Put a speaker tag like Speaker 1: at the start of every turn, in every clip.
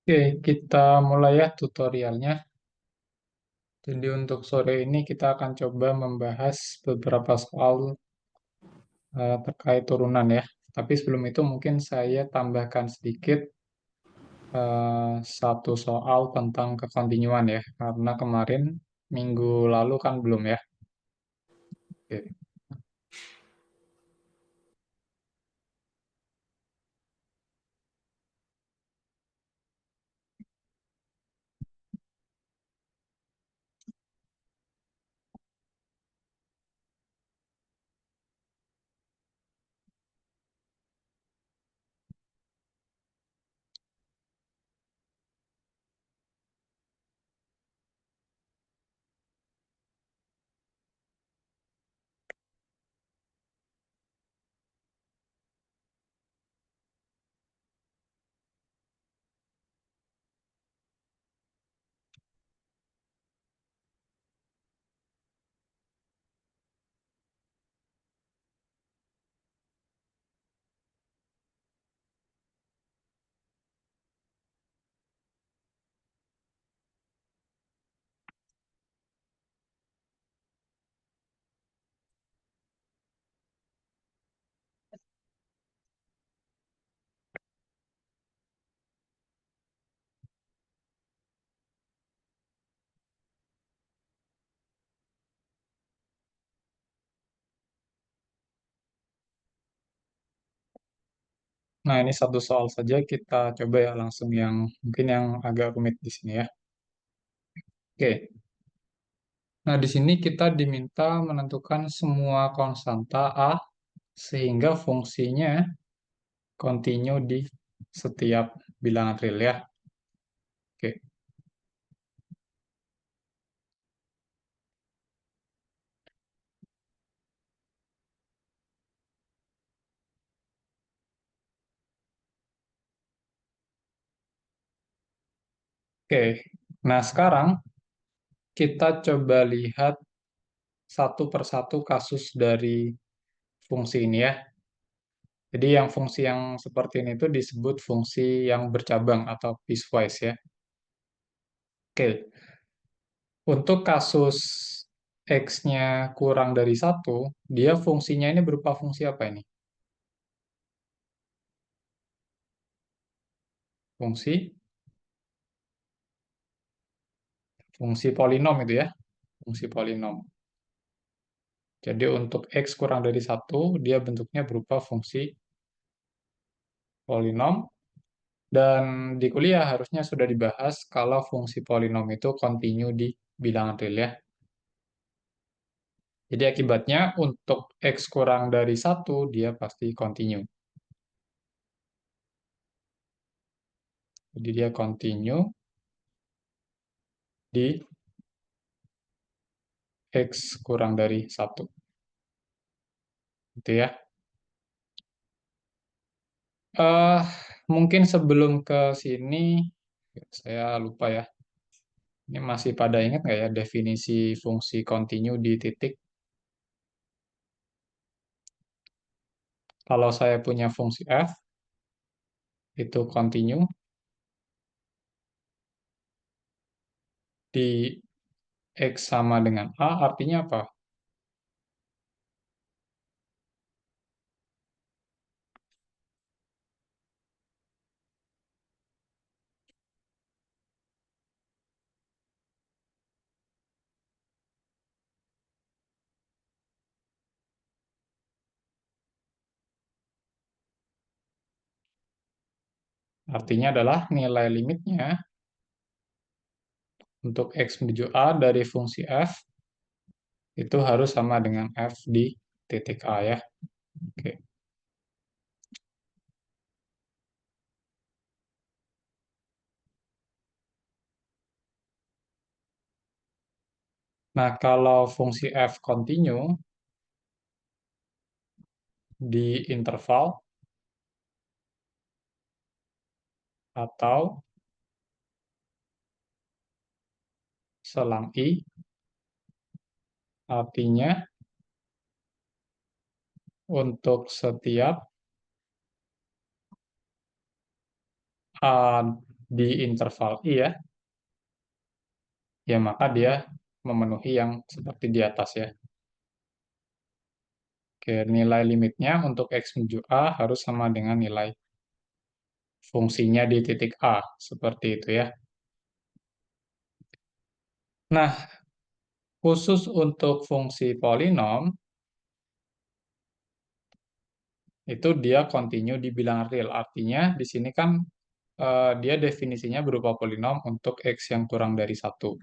Speaker 1: Oke, kita mulai ya tutorialnya. Jadi untuk sore ini kita akan coba membahas beberapa soal terkait turunan ya. Tapi sebelum itu mungkin saya tambahkan sedikit satu soal tentang kekontinuan ya. Karena kemarin minggu lalu kan belum ya. Oke. Nah, ini satu soal saja kita coba ya langsung yang mungkin yang agak rumit di sini ya. Oke. Nah, di sini kita diminta menentukan semua konstanta A sehingga fungsinya continue di setiap bilangan real ya. Oke. Oke. Nah, sekarang kita coba lihat satu persatu kasus dari fungsi ini ya. Jadi yang fungsi yang seperti ini itu disebut fungsi yang bercabang atau piecewise ya. Oke. Untuk kasus X-nya kurang dari satu, dia fungsinya ini berupa fungsi apa ini? Fungsi fungsi polinom itu ya, fungsi polinom. Jadi untuk X kurang dari satu, dia bentuknya berupa fungsi polinom. Dan di kuliah harusnya sudah dibahas kalau fungsi polinom itu kontinu di bilangan real ya. Jadi akibatnya untuk X kurang dari satu, dia pasti kontinu. Jadi dia kontinu di X kurang dari satu. Gitu ya. eh Mungkin sebelum ke sini, saya lupa ya. Ini masih pada ingat nggak ya definisi fungsi kontinu di titik? Kalau saya punya fungsi f, itu kontinu di X sama dengan A, artinya apa? Artinya adalah nilai limitnya untuk X menuju A dari fungsi f, itu harus sama dengan f di titik A ya. Oke. Nah, kalau fungsi f kontinu di interval atau selang I, artinya untuk setiap A di interval I ya, ya maka dia memenuhi yang seperti di atas ya. Oke, nilai limitnya untuk X menuju A harus sama dengan nilai fungsinya di titik A, seperti itu ya. Nah, khusus untuk fungsi polinom, itu dia continue di bilangan real. Artinya, di sini kan dia definisinya berupa polinom untuk X yang kurang dari satu.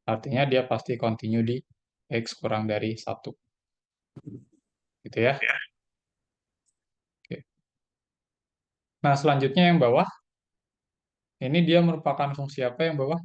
Speaker 1: Artinya dia pasti continue di X kurang dari satu. Gitu ya. Oke. Nah, selanjutnya yang bawah, ini dia merupakan fungsi apa yang bawah?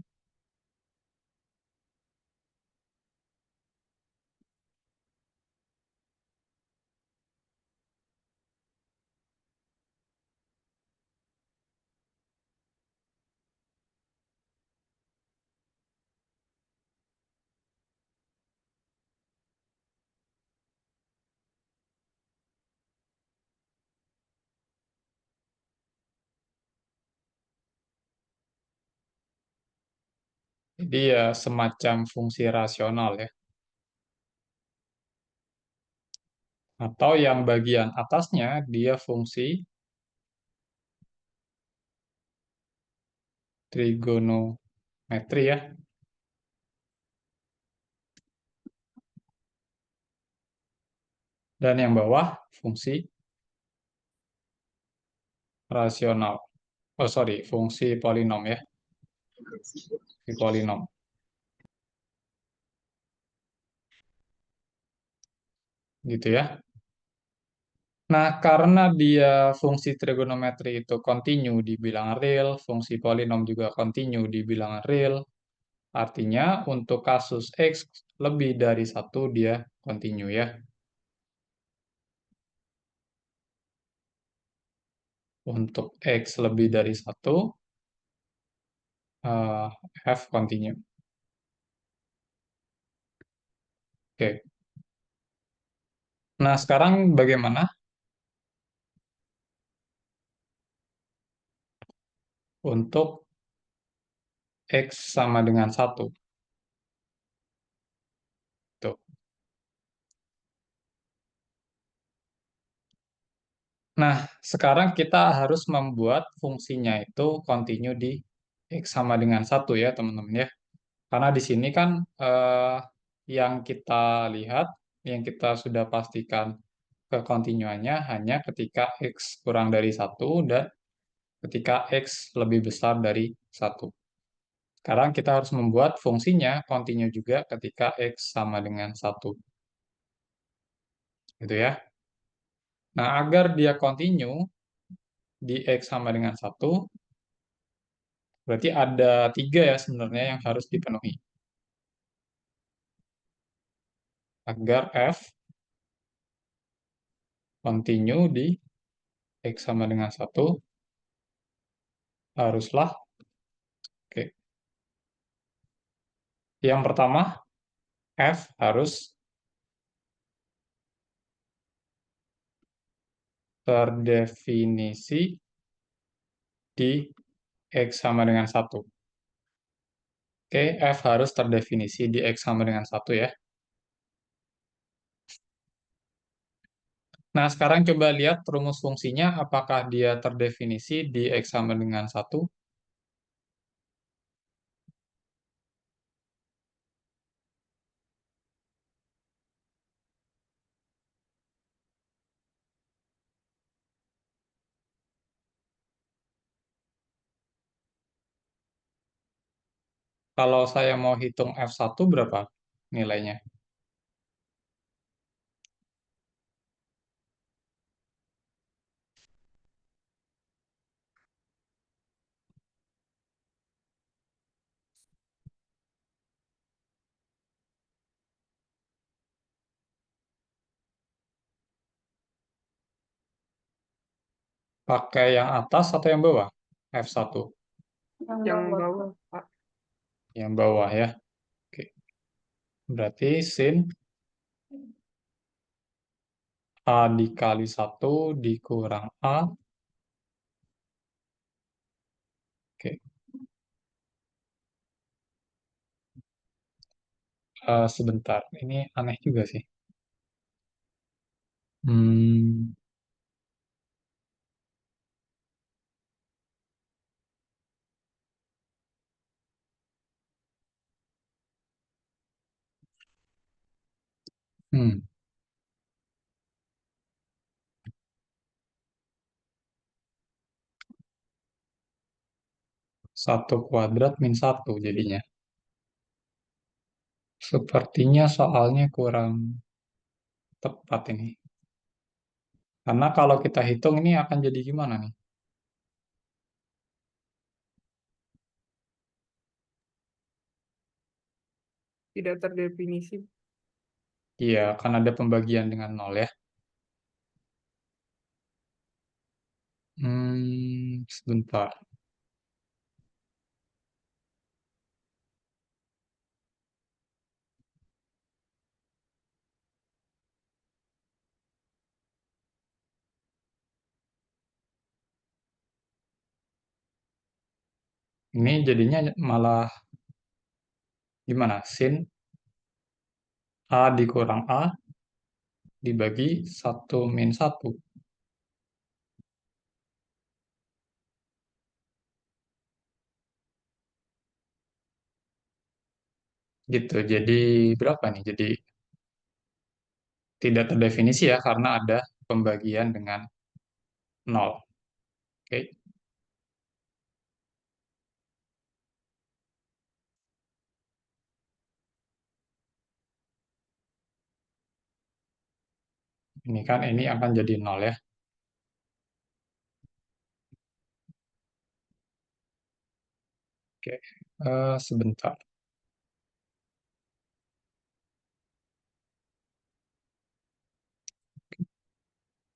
Speaker 1: Jadi ya semacam fungsi rasional ya. Atau yang bagian atasnya dia fungsi trigonometri ya. Dan yang bawah fungsi rasional. Oh sorry, fungsi polinom ya. Fungsi polinom. Gitu ya. Nah, karena dia fungsi trigonometri itu continue di bilangan real, fungsi polinom juga continue di bilangan real, artinya untuk kasus X lebih dari satu dia continue ya. Untuk X lebih dari satu, eh, F continue. Oke. Nah, sekarang bagaimana untuk X sama dengan satu? Tuh. Nah, sekarang kita harus membuat fungsinya itu continue di X sama dengan satu ya, teman-teman ya. Karena di sini kan yang kita lihat, yang kita sudah pastikan kekontinuannya hanya ketika X kurang dari satu dan ketika X lebih besar dari satu. Sekarang kita harus membuat fungsinya continue juga ketika X sama dengan satu. Gitu ya. Nah, agar dia continue di X sama dengan satu, berarti ada tiga ya sebenarnya yang harus dipenuhi. Agar F continue di X sama dengan satu, haruslah, oke. Yang pertama, F harus terdefinisi di X sama dengan satu. Oke, F harus terdefinisi di X sama dengan satu ya. Nah, sekarang coba lihat rumus fungsinya, apakah dia terdefinisi di X sama dengan satu. Kalau saya mau hitung F1 berapa nilainya? Pakai yang atas atau yang bawah? F1.
Speaker 2: Yang bawah, Pak.
Speaker 1: Yang bawah ya. Oke. Berarti sin A dikali 1 dikurang A. Oke. Sebentar, ini aneh juga sih. Hmm, 1 kuadrat min 1 jadinya. Sepertinya soalnya kurang tepat ini. Karena kalau kita hitung ini akan jadi gimana nih?
Speaker 2: Tidak terdefinisi.
Speaker 1: Iya, akan ada pembagian dengan nol ya. Sebentar. Ini jadinya malah gimana? Sin A dikurang A dibagi 1 min 1. Gitu. Jadi berapa nih? Jadi tidak terdefinisi ya karena ada pembagian dengan nol. Oke. Ini kan ini akan jadi nol ya. Oke. Sebentar.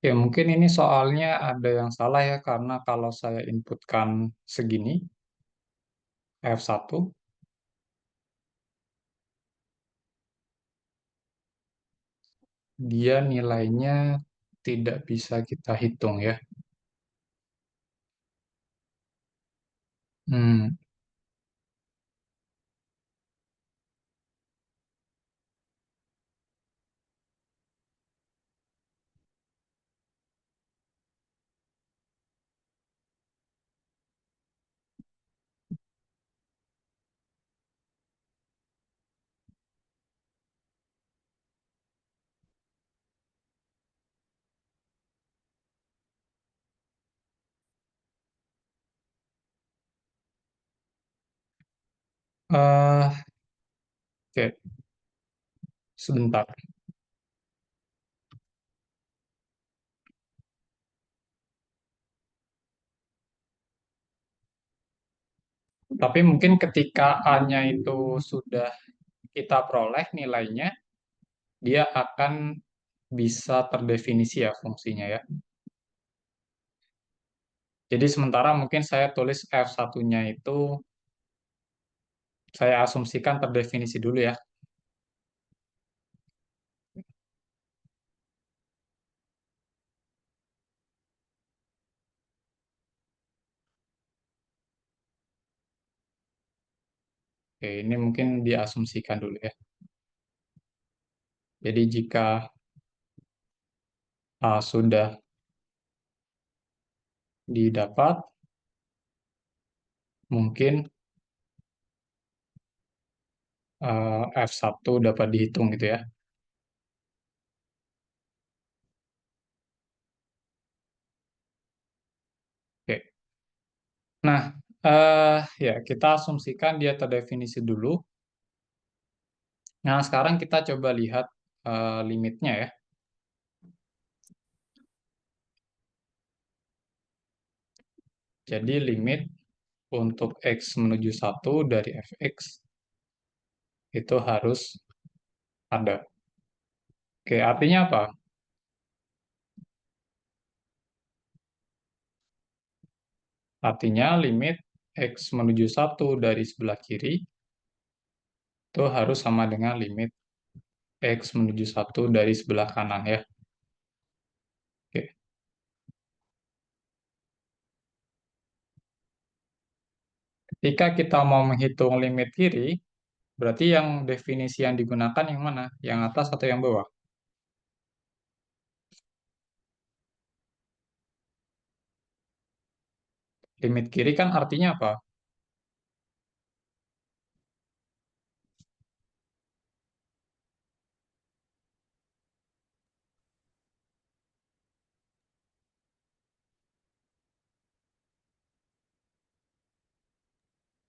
Speaker 1: Ya, mungkin ini soalnya ada yang salah ya, karena kalau saya inputkan segini, F1, dia nilainya tidak bisa kita hitung ya. Hmm, eh, oke, sebentar. Tapi mungkin ketika A-nya itu sudah kita peroleh nilainya, dia akan bisa terdefinisi ya fungsinya ya. Jadi sementara mungkin saya tulis F1-nya itu, saya asumsikan terdefinisi dulu ya. Oke, ini mungkin diasumsikan dulu ya. Jadi jika A sudah didapat, mungkin F1 dapat dihitung gitu ya. Oke. Nah, ya kita asumsikan dia terdefinisi dulu. Nah, sekarang kita coba lihat limitnya ya. Jadi limit untuk X menuju 1 dari fx itu harus ada. Oke, artinya apa? Artinya limit X menuju 1 dari sebelah kiri itu harus sama dengan limit X menuju 1 dari sebelah kanan ya. Oke. Ketika kita mau menghitung limit kiri, Berarti yang definisi yang digunakan yang mana? Yang atas atau yang bawah? Limit kiri kan artinya apa?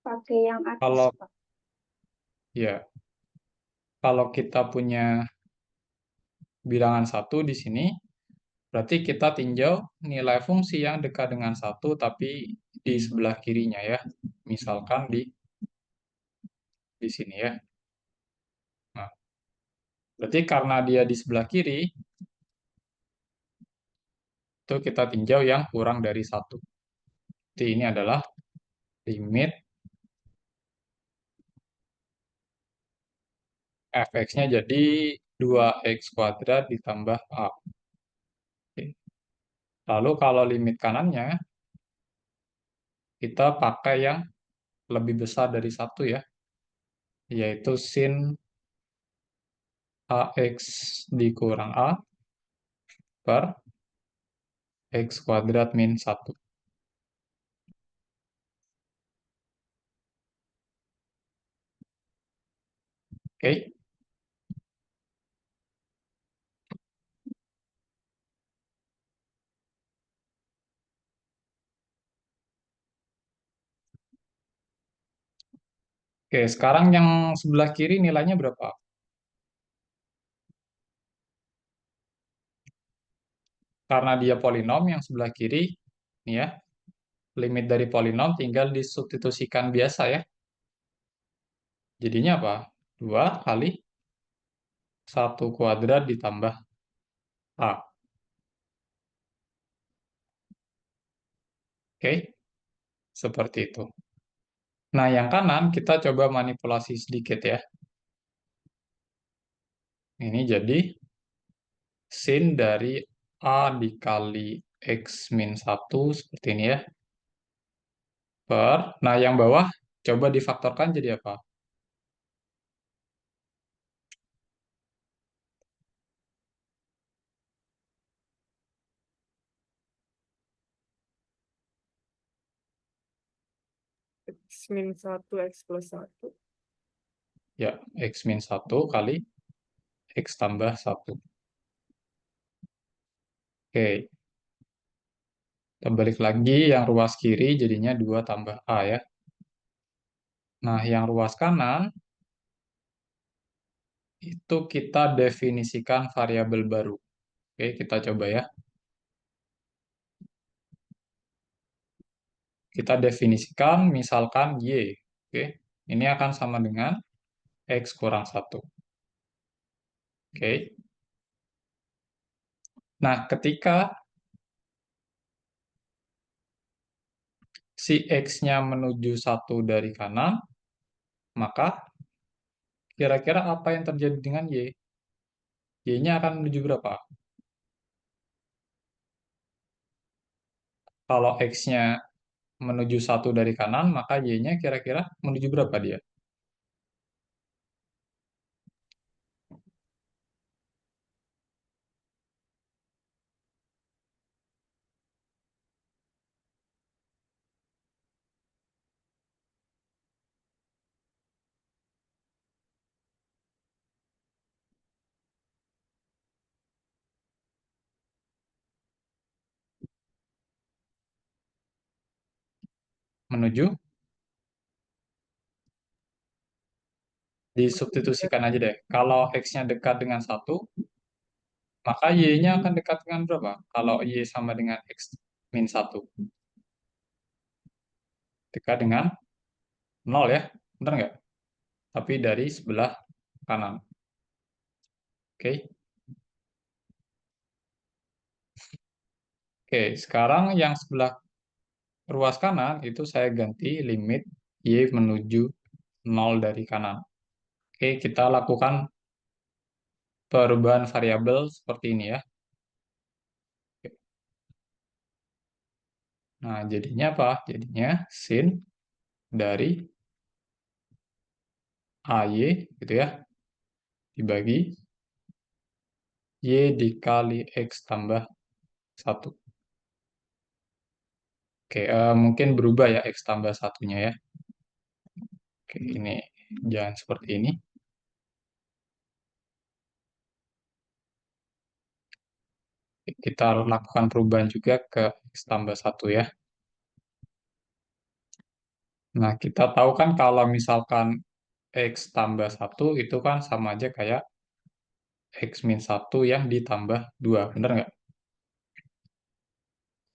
Speaker 3: Pakai yang atas,
Speaker 1: Kalau
Speaker 3: Pak.
Speaker 1: ya, kalau kita punya bilangan satu di sini, berarti kita tinjau nilai fungsi yang dekat dengan satu tapi di sebelah kirinya ya. Misalkan di sini ya. Nah, berarti karena dia di sebelah kiri, itu kita tinjau yang kurang dari satu. Jadi ini adalah limit fx-nya jadi 2x kuadrat ditambah a. Oke. Lalu kalau limit kanannya, kita pakai yang lebih besar dari satu ya, yaitu sin ax dikurang a per x kuadrat min satu. Oke. Oke, sekarang yang sebelah kiri nilainya berapa? Karena dia polinom yang sebelah kiri, nih ya, limit dari polinom tinggal disubstitusikan biasa ya. Jadinya apa? 2 kali satu kuadrat ditambah a. Oke, seperti itu. Nah, yang kanan kita coba manipulasi sedikit ya. Ini jadi sin dari a dikali x min satu seperti ini ya. Nah yang bawah coba difaktorkan jadi apa?
Speaker 2: X min 1, X plus 1.
Speaker 1: Ya, x min satu kali x tambah satu. Oke, kita balik lagi yang ruas kiri jadinya 2 tambah a ya. Nah, yang ruas kanan itu kita definisikan variabel baru. Oke, kita coba ya. Kita definisikan misalkan y. Oke, ini akan sama dengan x kurang satu. Oke. Nah, ketika si x-nya menuju satu dari kanan, maka kira-kira apa yang terjadi dengan y? Y-nya akan menuju berapa? Kalau x-nya menuju satu dari kanan, maka y-nya kira-kira menuju berapa dia? Menuju, disubstitusikan aja deh. Kalau x-nya dekat dengan satu, maka y-nya akan dekat dengan berapa? Kalau y sama dengan x min satu, dekat dengan nol ya, benar nggak? Tapi dari sebelah kanan. Oke. Oke, sekarang yang sebelah ruas kanan itu saya ganti limit y menuju nol dari kanan. Oke, kita lakukan perubahan variabel seperti ini ya. Nah, jadinya apa? Jadinya sin dari AY gitu ya, dibagi Y dikali X tambah 1. Oke, mungkin berubah ya X tambah satunya ya. Oke, ini jangan seperti ini. Kita lakukan perubahan juga ke X tambah 1 ya. Nah, kita tahu kan kalau misalkan X tambah 1 itu kan sama aja kayak X min 1 yang ditambah 2, bener nggak?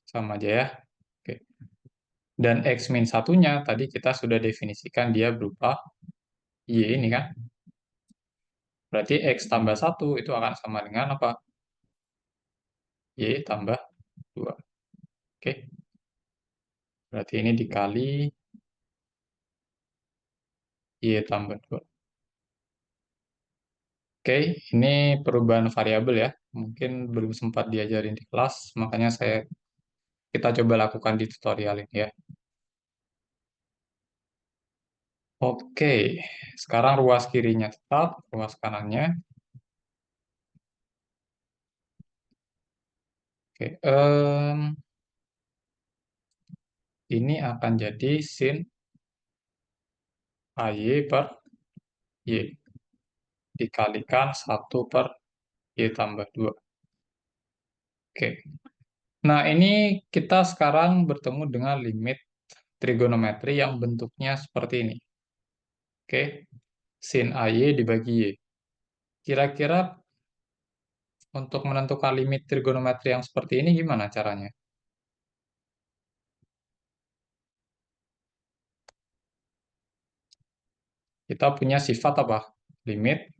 Speaker 1: Sama aja ya. Oke. Dan X min satunya tadi kita sudah definisikan dia berupa Y ini kan. Berarti X tambah 1 itu akan sama dengan apa? Y tambah 2. Oke. Berarti ini dikali Y tambah 2. Oke, ini perubahan variabel ya. Mungkin belum sempat diajarin di kelas, makanya kita coba lakukan di tutorial ini ya. Oke, sekarang ruas kirinya tetap, ruas kanannya. Oke, ini akan jadi sin AY per Y dikalikan 1 per Y tambah 2. Oke, nah ini kita sekarang bertemu dengan limit trigonometri yang bentuknya seperti ini. Oke, sin AY dibagi Y. Kira-kira untuk menentukan limit trigonometri yang seperti ini gimana caranya? Kita punya sifat apa? Limit,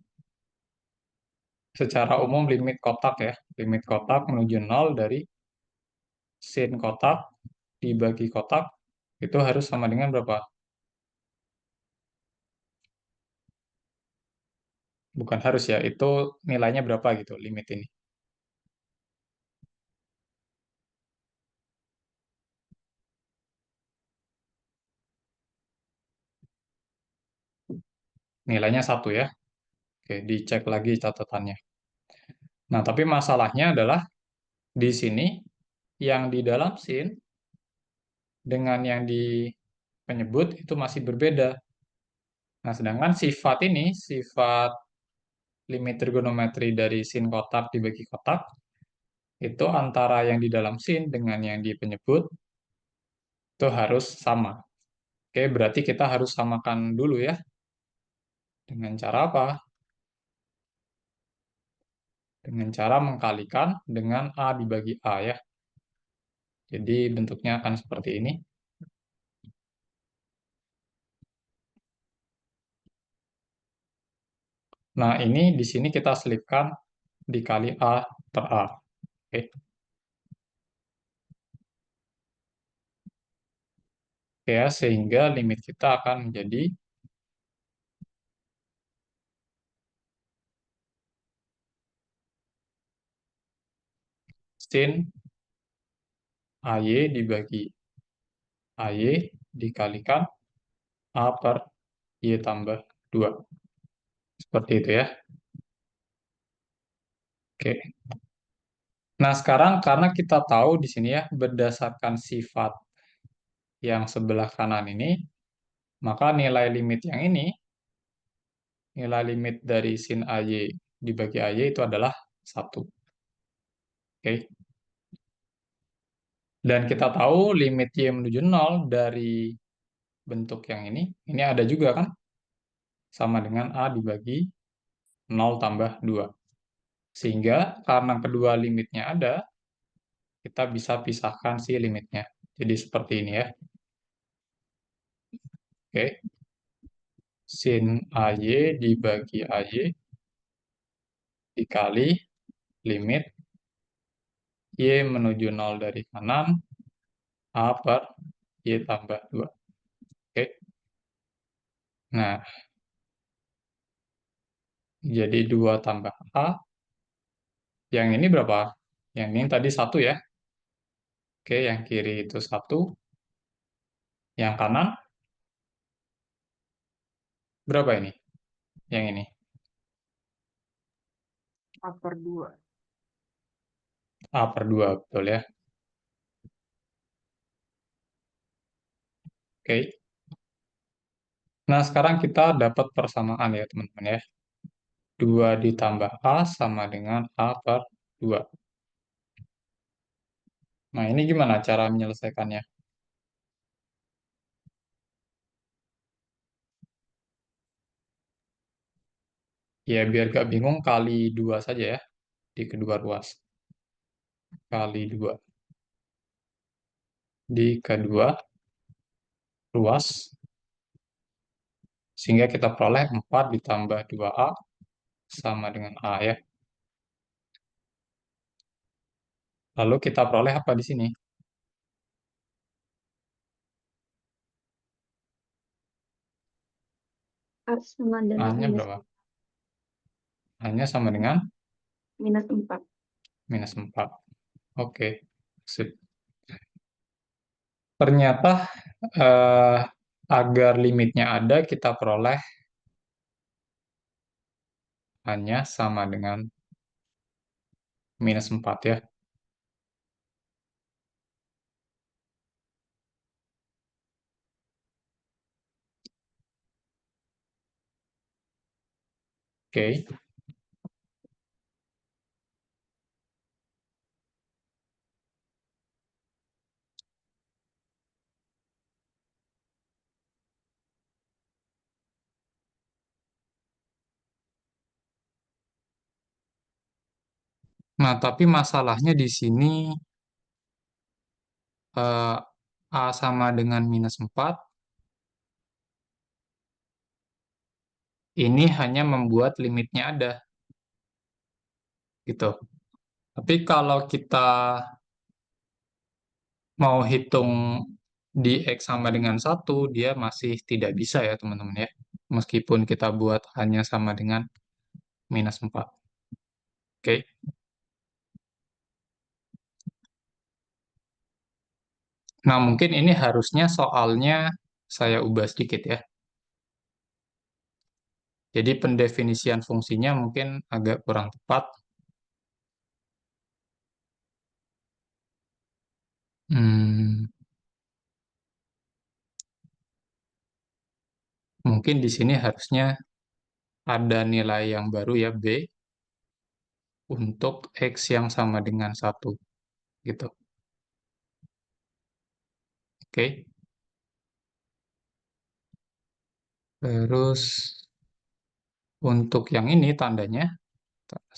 Speaker 1: secara umum limit kotak ya. Limit kotak menuju 0 dari sin kotak dibagi kotak itu harus sama dengan berapa? Bukan harus ya, itu nilainya berapa gitu limit ini. Nilainya 1 ya. Oke, dicek lagi catatannya. Nah, tapi masalahnya adalah di sini yang di dalam sin dengan yang di penyebut itu masih berbeda. Nah, sedangkan sifat ini, sifat limit trigonometri dari sin kotak dibagi kotak, itu antara yang di dalam sin dengan yang di penyebut itu harus sama. Oke, berarti kita harus samakan dulu ya. Dengan cara apa? Dengan cara mengkalikan dengan A dibagi A ya. Jadi bentuknya akan seperti ini. Nah, ini di sini kita selipkan dikali A per A. Oke. Oke ya, sehingga limit kita akan menjadi sin AY dibagi AY dikalikan A per Y tambah 2. Seperti itu ya. Oke. Nah, sekarang karena kita tahu di sini ya, berdasarkan sifat yang sebelah kanan ini, maka nilai limit yang ini, nilai limit dari sin AY dibagi AY itu adalah 1. Oke. Dan kita tahu limit Y menuju 0 dari bentuk yang ini ada juga kan? Sama dengan A dibagi 0 tambah 2. Sehingga karena kedua limitnya ada, kita bisa pisahkan si limitnya. Jadi seperti ini ya. Oke. Sin AY dibagi AY dikali limit Y menuju 0 dari kanan A per Y tambah 2. Oke. Nah, jadi 2 tambah A. Yang ini berapa? Yang ini tadi 1 ya. Oke, yang kiri itu 1. Yang kanan berapa ini? Yang ini.
Speaker 2: A per 2.
Speaker 1: A per 2, betul ya. Oke. Nah, sekarang kita dapat persamaan ya, teman-teman ya. 2 ditambah A sama dengan A per 2. Nah, ini gimana cara menyelesaikannya? Ya, biar gak bingung, kali 2 saja ya, di kedua ruas. Kali 2. Di kedua ruas, sehingga kita peroleh 4 ditambah 2A sama dengan A ya. Lalu kita peroleh apa di sini?
Speaker 3: A sama dengan
Speaker 1: A-nya
Speaker 3: minus
Speaker 1: berapa? A-nya sama dengan
Speaker 3: minus 4.
Speaker 1: minus 4. Oke, sip. Ternyata eh, agar limitnya ada, kita peroleh hanya sama dengan minus 4 ya. Oke. Nah, tapi masalahnya di sini eh, A sama dengan minus 4, ini hanya membuat limitnya ada, gitu. Tapi kalau kita mau hitung di X sama dengan 1, dia masih tidak bisa ya, teman-teman ya. Meskipun kita buat hanya sama dengan minus 4. Oke. Nah, mungkin ini harusnya soalnya saya ubah sedikit ya. Jadi pendefinisian fungsinya mungkin agak kurang tepat. Hmm, mungkin di sini harusnya ada nilai yang baru ya, B, untuk X yang sama dengan 1, gitu. Oke. Terus untuk yang ini tandanya,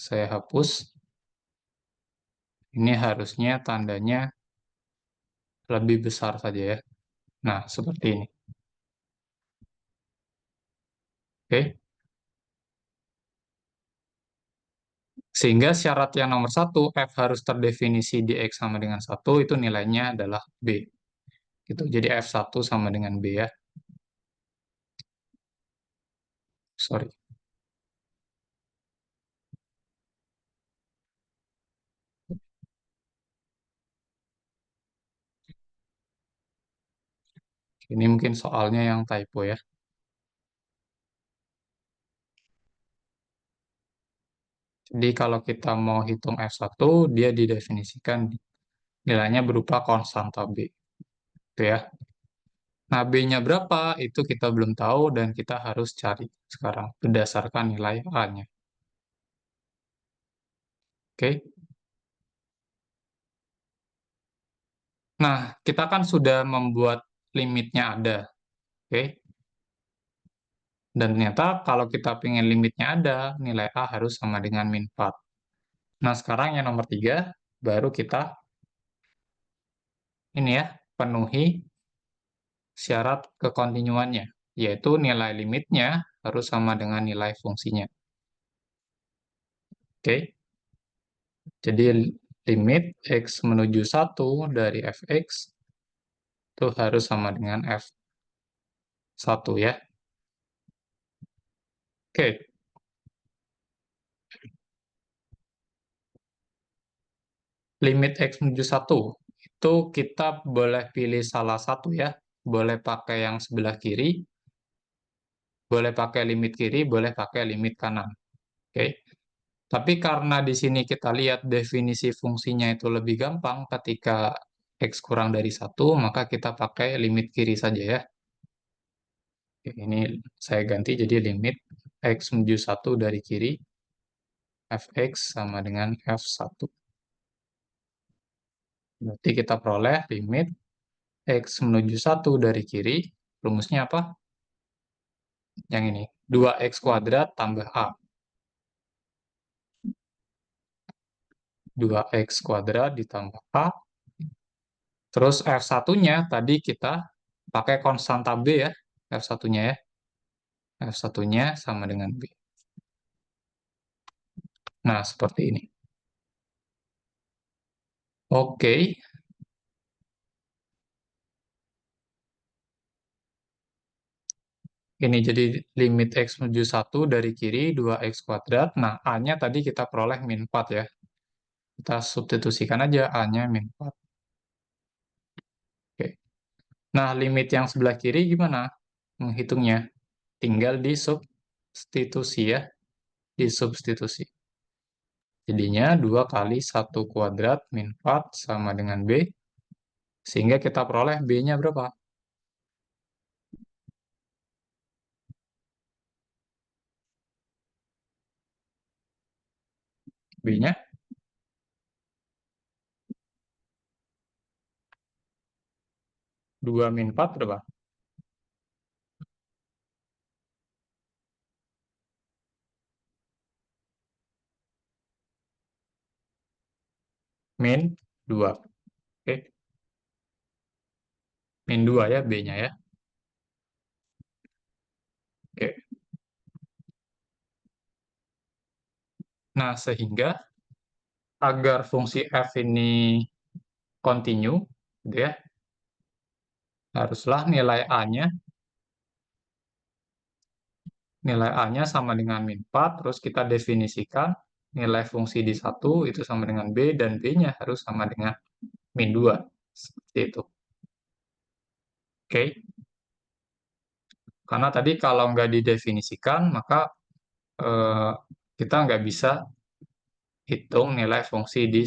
Speaker 1: saya hapus. Ini harusnya tandanya lebih besar saja ya. Nah, seperti ini. Oke. Sehingga syarat yang nomor 1, F harus terdefinisi di X sama dengan 1, itu nilainya adalah B. Gitu. Jadi F1 sama dengan B ya. Sorry. Ini mungkin soalnya yang typo ya. Jadi kalau kita mau hitung F1, dia didefinisikan nilainya berupa konstanta B. Gitu ya. Nah, B-nya berapa itu kita belum tahu dan kita harus cari sekarang berdasarkan nilai A-nya. Oke. Nah, kita kan sudah membuat limitnya ada. Oke. Dan ternyata kalau kita pengen limitnya ada, nilai A harus sama dengan min 4. Nah, sekarang yang nomor 3, baru kita ini ya, penuhi syarat kekontinuannya, yaitu nilai limitnya harus sama dengan nilai fungsinya. Oke. Jadi limit X menuju 1 dari fx itu harus sama dengan F1 ya. Oke. Limit X menuju 1 itu kita boleh pilih salah satu ya. Boleh pakai yang sebelah kiri Boleh pakai limit kiri, boleh pakai limit kanan. Oke. Tapi karena di sini kita lihat definisi fungsinya itu lebih gampang ketika X kurang dari satu, maka kita pakai limit kiri saja ya. Oke, ini saya ganti jadi limit X menuju 1 dari kiri, Fx sama dengan F1. Berarti kita peroleh limit X menuju 1 dari kiri, rumusnya apa? Yang ini, 2x kuadrat tambah A. 2x kuadrat ditambah A. Terus F1-nya tadi kita pakai konstanta B ya. F1-nya ya. F1-nya sama dengan B. Nah, seperti ini. Oke. Ini jadi limit X menuju 1 dari kiri 2x kuadrat. Nah, A-nya tadi kita peroleh min 4 ya. Kita substitusikan aja A-nya min 4. Oke. Nah, limit yang sebelah kiri gimana menghitungnya? Tinggal disubstitusi ya. Disubstitusi. Jadinya 2 kali 1 kuadrat min 4 sama dengan B. Sehingga kita peroleh B-nya berapa? B-nya 2 min 4 berapa? Min 2. Oke. Min 2 ya B-nya ya. Oke. Nah, sehingga agar fungsi f ini continue, gitu ya, haruslah nilai A-nya sama dengan min 4, terus kita definisikan nilai fungsi di satu itu sama dengan B, dan B-nya harus sama dengan min 2. Seperti itu. Oke. Karena tadi kalau nggak didefinisikan, maka eh, kita nggak bisa hitung nilai fungsi di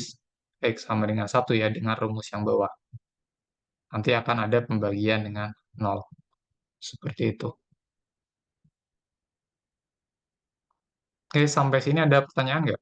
Speaker 1: X sama dengan satu ya, dengan rumus yang bawah. Nanti akan ada pembagian dengan 0. Seperti itu. Oke, sampai sini ada pertanyaan nggak?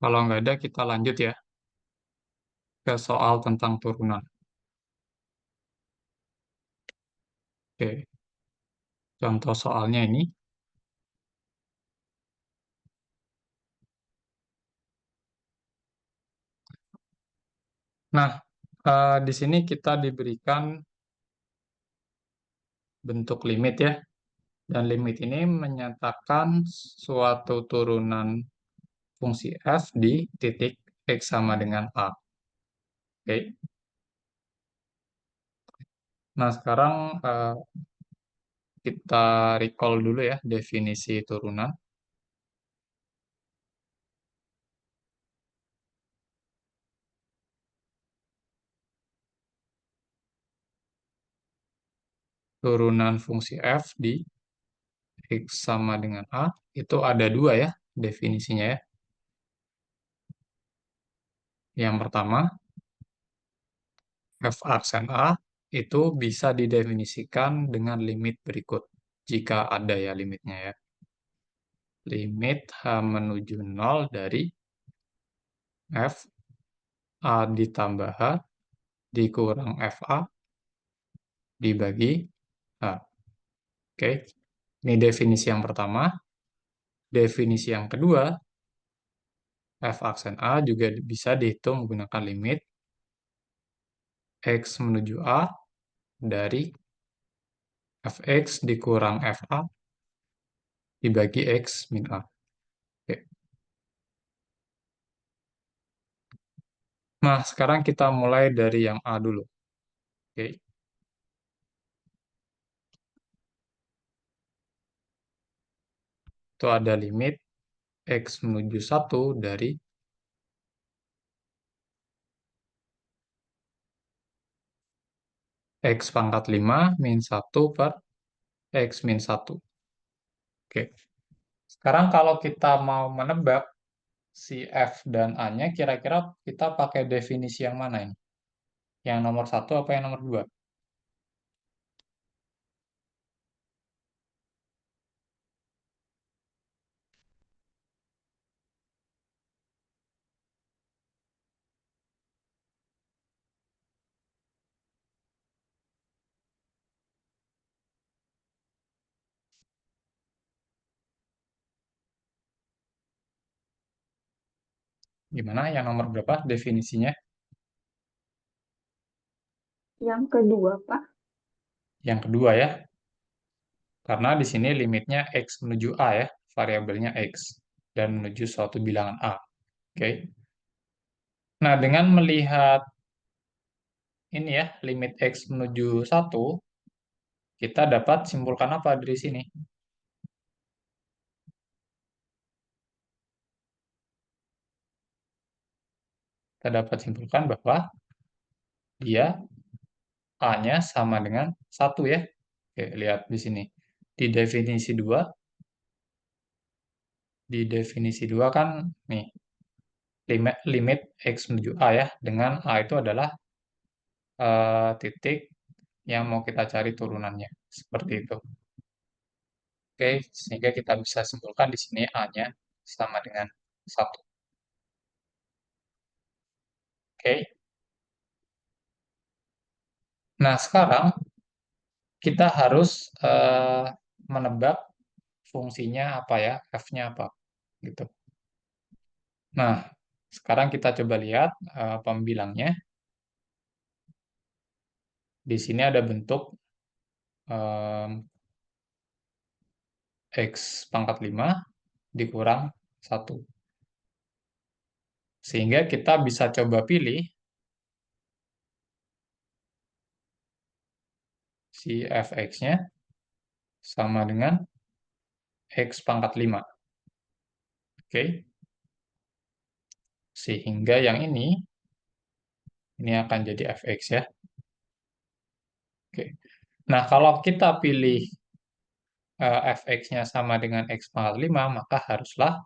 Speaker 1: Kalau nggak ada, kita lanjut ya ke soal tentang turunan. Oke, contoh soalnya ini. Nah, di sini kita diberikan bentuk limit ya. Dan limit ini menyatakan suatu turunan fungsi f di titik x sama dengan a. Oke. Nah, sekarang kita recall dulu ya definisi turunan. turunan fungsi f di x sama dengan a, itu ada dua ya definisinya ya. Yang pertama, f aksen a itu bisa didefinisikan dengan limit berikut. Jika ada ya limitnya ya. Limit h menuju 0 dari f a ditambah h dikurang f a dibagi h. Oke, ini definisi yang pertama. Definisi yang kedua, f aksen a juga bisa dihitung menggunakan limit x menuju a dari fx dikurang fa dibagi x min a. Oke. Nah, sekarang kita mulai dari yang a dulu. Oke. Itu ada limit x menuju 1 dari x pangkat 5 min 1 per x min 1. Oke. Sekarang kalau kita mau menebak si f dan a-nya, kira-kira kita pakai definisi yang mana ini? Yang nomor satu apa yang nomor dua? Gimana? Yang nomor berapa definisinya?
Speaker 3: Yang kedua, Pak.
Speaker 1: Yang kedua ya. Karena di sini limitnya x menuju a ya, variabelnya x dan menuju suatu bilangan a. Oke. Nah, dengan melihat ini ya, limit x menuju 1, kita dapat simpulkan apa dari sini? Kita dapat simpulkan bahwa dia a-nya sama dengan 1 ya. Oke, lihat di sini. Di definisi 2, kan nih, limit x menuju a ya, dengan a itu adalah titik yang mau kita cari turunannya. Seperti itu. Oke, sehingga kita bisa simpulkan di sini A-nya sama dengan 1. Oke. Nah, sekarang kita harus menebak fungsinya apa ya, F-nya apa. Gitu. Nah, sekarang kita coba lihat pembilangnya. Di sini ada bentuk em, X pangkat 5 dikurang 1. Sehingga kita bisa coba pilih si fx-nya sama dengan X pangkat 5. Oke. Sehingga yang ini akan jadi fx ya. Oke. Nah, kalau kita pilih fx-nya sama dengan x pangkat 5, maka haruslah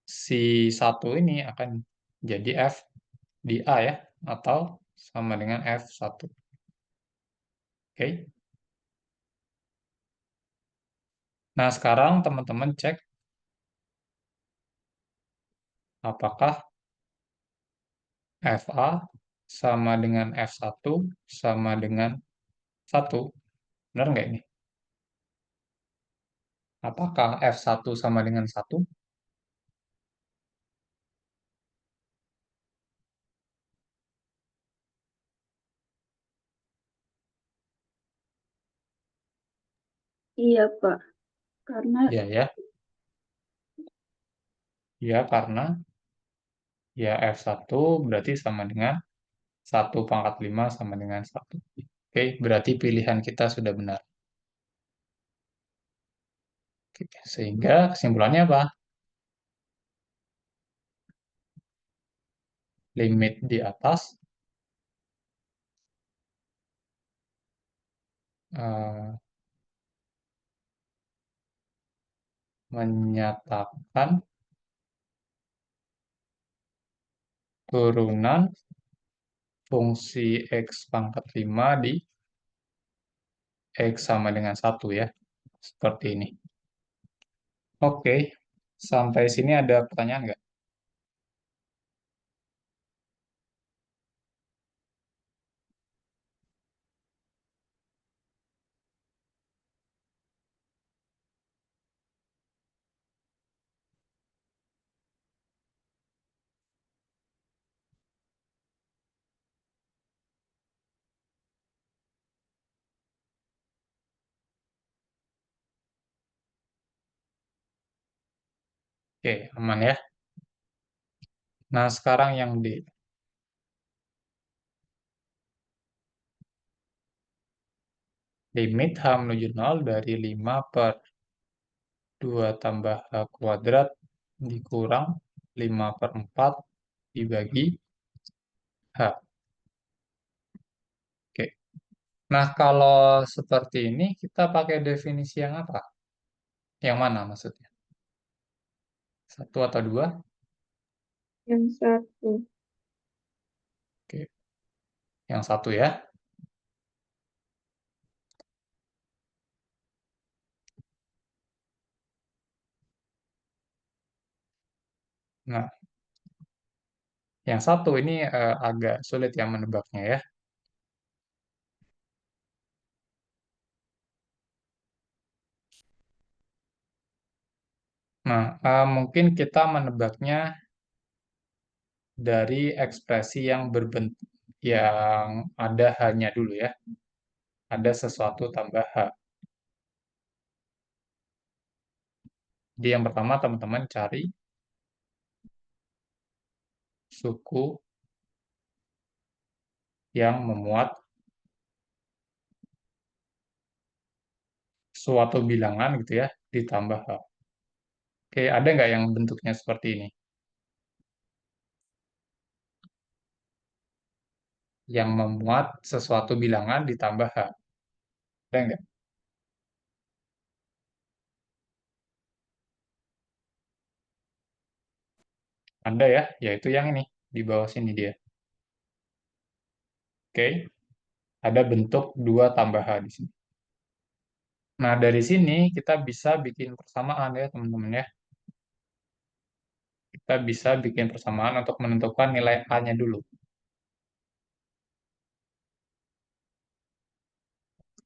Speaker 1: si satu ini akan jadi f di a ya, atau sama dengan f1. Oke. Nah, sekarang teman-teman cek apakah fa sama dengan f1 sama dengan 1. Benar nggak ini? Apakah f1 sama dengan 1?
Speaker 3: Iya, Pak. Karena
Speaker 1: Ya, ya. Ya, karena ya f1 berarti sama dengan 1 pangkat 5 sama dengan 1. Oke, berarti pilihan kita sudah benar. Oke, sehingga kesimpulannya apa? Limit di atas eh, menyatakan turunan fungsi X pangkat 5 di X sama dengan 1 ya. Seperti ini. Oke, sampai sini ada pertanyaan nggak? Oke, aman ya. Nah, sekarang yang D. Limit H menuju 0 dari 5 per 2 tambah H kuadrat dikurang 5 per 4 dibagi H. Oke. Nah, kalau seperti ini, kita pakai definisi yang apa? Yang mana maksudnya? Satu atau dua?
Speaker 3: Yang satu.
Speaker 1: Oke. Yang satu ya. Nah, yang satu ini agak sulit yang menebaknya ya. Nah, mungkin kita menebaknya dari ekspresi yang berbentuk yang ada hanya dulu ya. Ada sesuatu tambah H. Jadi yang pertama teman-teman cari suku yang memuat suatu bilangan gitu ya, ditambah H. Oke, ada nggak yang bentuknya seperti ini? Yang memuat sesuatu bilangan ditambah H. Ada nggak? Ada ya, yaitu yang ini, di bawah sini dia. Oke, ada bentuk 2 tambah H di sini. Nah, dari sini kita bisa bikin persamaan ya, teman-teman ya. Kita bisa bikin persamaan untuk menentukan nilai A-nya dulu.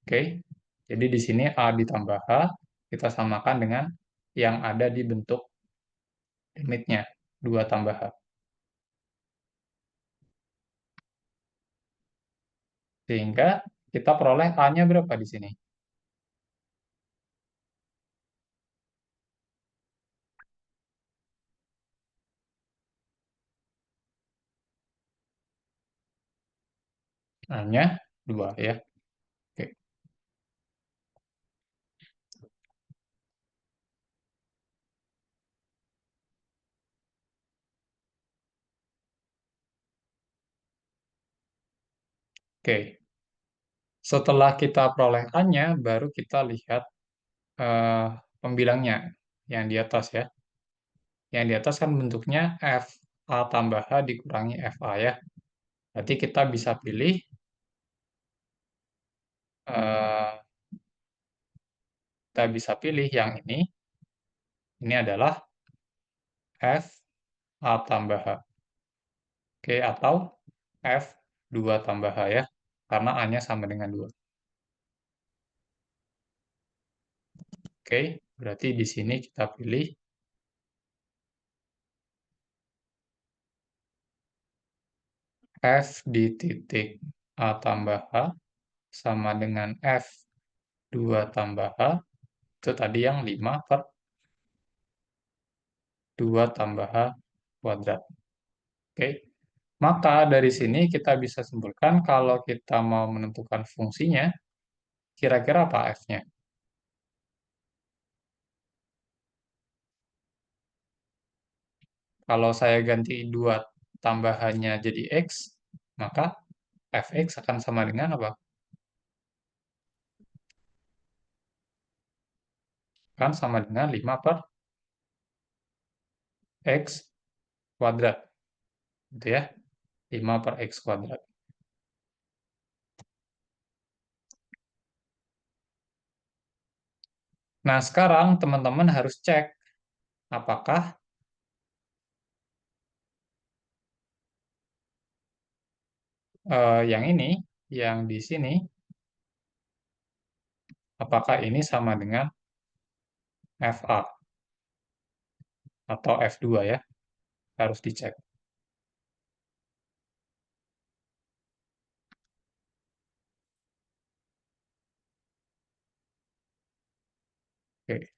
Speaker 1: Oke, jadi di sini A ditambah H, kita samakan dengan yang ada di bentuk limitnya, 2 tambah H. Sehingga kita peroleh A-nya berapa di sini? A-nya 2 ya. Oke, oke. Setelah kita peroleh A-nya, baru kita lihat eh, pembilangnya yang di atas ya. Yang di atas kan bentuknya F A tambah H dikurangi FA ya. Berarti kita bisa pilih eh, yang ini. Ini adalah F A tambah H. Oke, atau F 2 tambah H ya. Karena A-nya sama dengan 2. Oke, berarti di sini kita pilih F di titik A tambah H sama dengan F 2 tambah H. Itu tadi yang 5 per 2 tambah H kuadrat. Oke, maka dari sini kita bisa simpulkan kalau kita mau menentukan fungsinya, kira-kira apa F-nya? Kalau saya ganti 2 tambahannya jadi X, maka fx akan sama dengan apa? kan sama dengan 5 per X kuadrat. Gitu ya. 5 per X kuadrat. Nah, sekarang teman-teman harus cek apakah yang ini, yang di sini, apakah ini sama dengan FA atau F2 ya, harus dicek. Oke.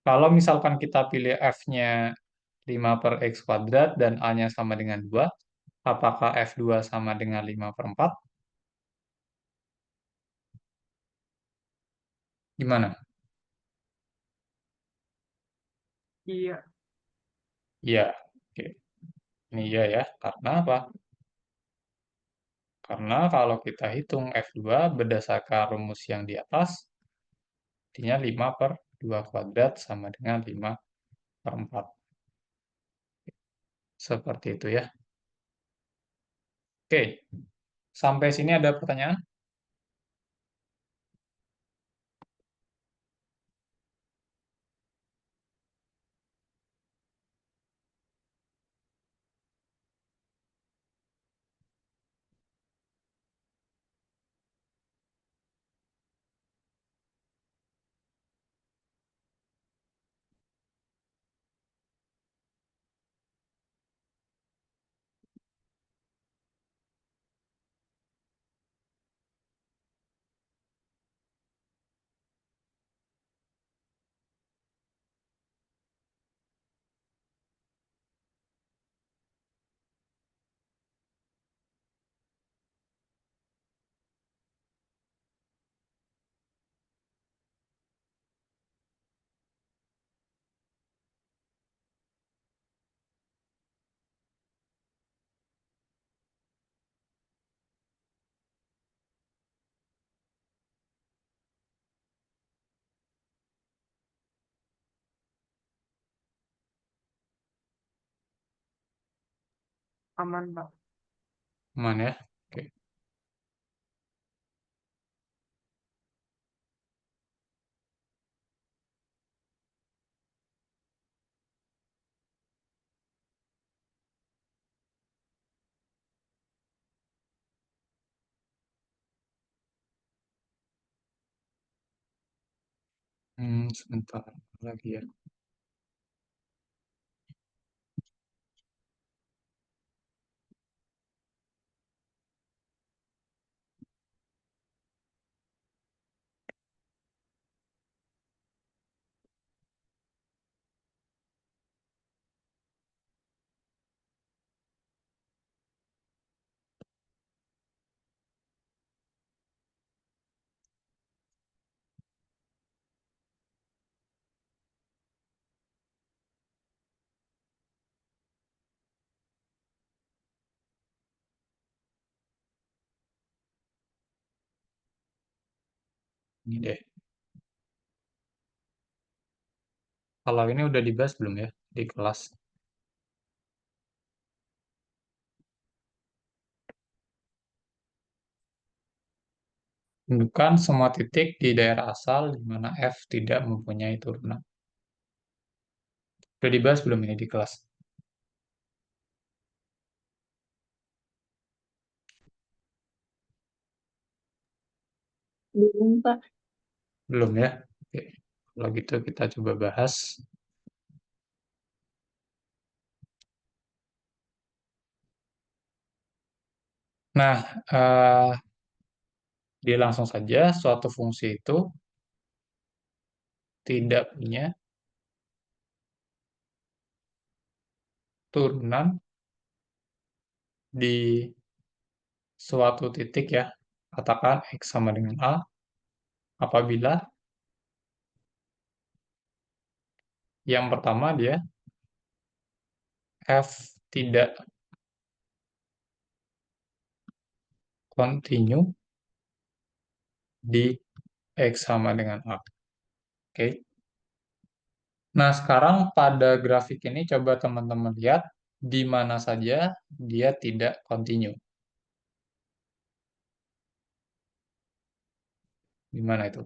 Speaker 1: Kalau misalkan kita pilih F-nya 5 per X kuadrat dan A-nya sama dengan 2, apakah F2 sama dengan 5 per 4? Gimana?
Speaker 2: Iya.
Speaker 1: Iya. Oke. Ini iya ya. Karena apa? Karena kalau kita hitung F2 berdasarkan rumus yang di atas, artinya 5 per 2 kuadrat sama dengan 5 per 4. Seperti itu ya. Oke, sampai sini ada pertanyaan?
Speaker 2: Aman, Pak.
Speaker 1: Aman ya? Oke. Sebentar lagi ya. Ini deh. Kalau ini udah dibahas belum ya di kelas? Tunjukkan semua titik di daerah asal di mana F tidak mempunyai turunan. Udah dibahas belum ini di kelas?
Speaker 3: Belum, Pak.
Speaker 1: Belum ya? Oke. Kalau gitu kita coba bahas. Nah, dia langsung saja suatu fungsi itu tidak punya turunan di suatu titik ya. Katakan X sama dengan A apabila yang pertama dia F tidak continue di X sama dengan A. Oke. Nah, sekarang pada grafik ini coba teman-teman lihat di mana saja dia tidak continue. Di mana itu?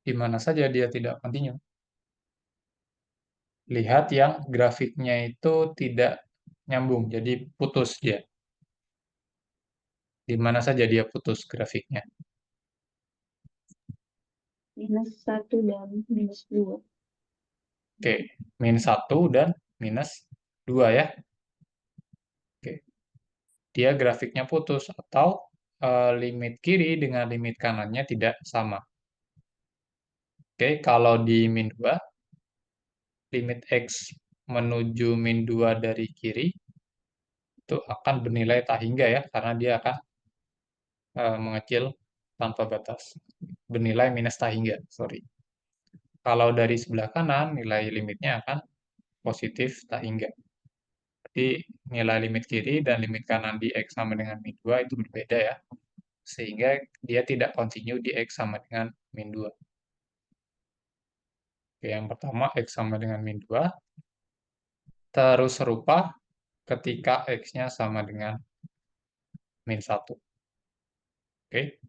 Speaker 1: Di mana saja dia tidak continue. Lihat yang grafiknya itu tidak nyambung, jadi putus dia. Di mana saja dia putus grafiknya.
Speaker 3: -1 dan -2.
Speaker 1: Oke, -1 dan -2 ya. Oke, dia grafiknya putus atau limit kiri dengan limit kanannya tidak sama. Oke, kalau di -2, limit X menuju -2 dari kiri, itu akan bernilai tak hingga ya, karena dia akan mengecil tanpa batas. Bernilai minus tak hingga, sorry. Kalau dari sebelah kanan, nilai limitnya akan positif tak hingga. Jadi nilai limit kiri dan limit kanan di X sama dengan -2 itu berbeda ya. Sehingga dia tidak continue di X sama dengan -2. Oke, yang pertama X sama dengan -2. Terus serupa ketika X-nya sama dengan -1. Oke.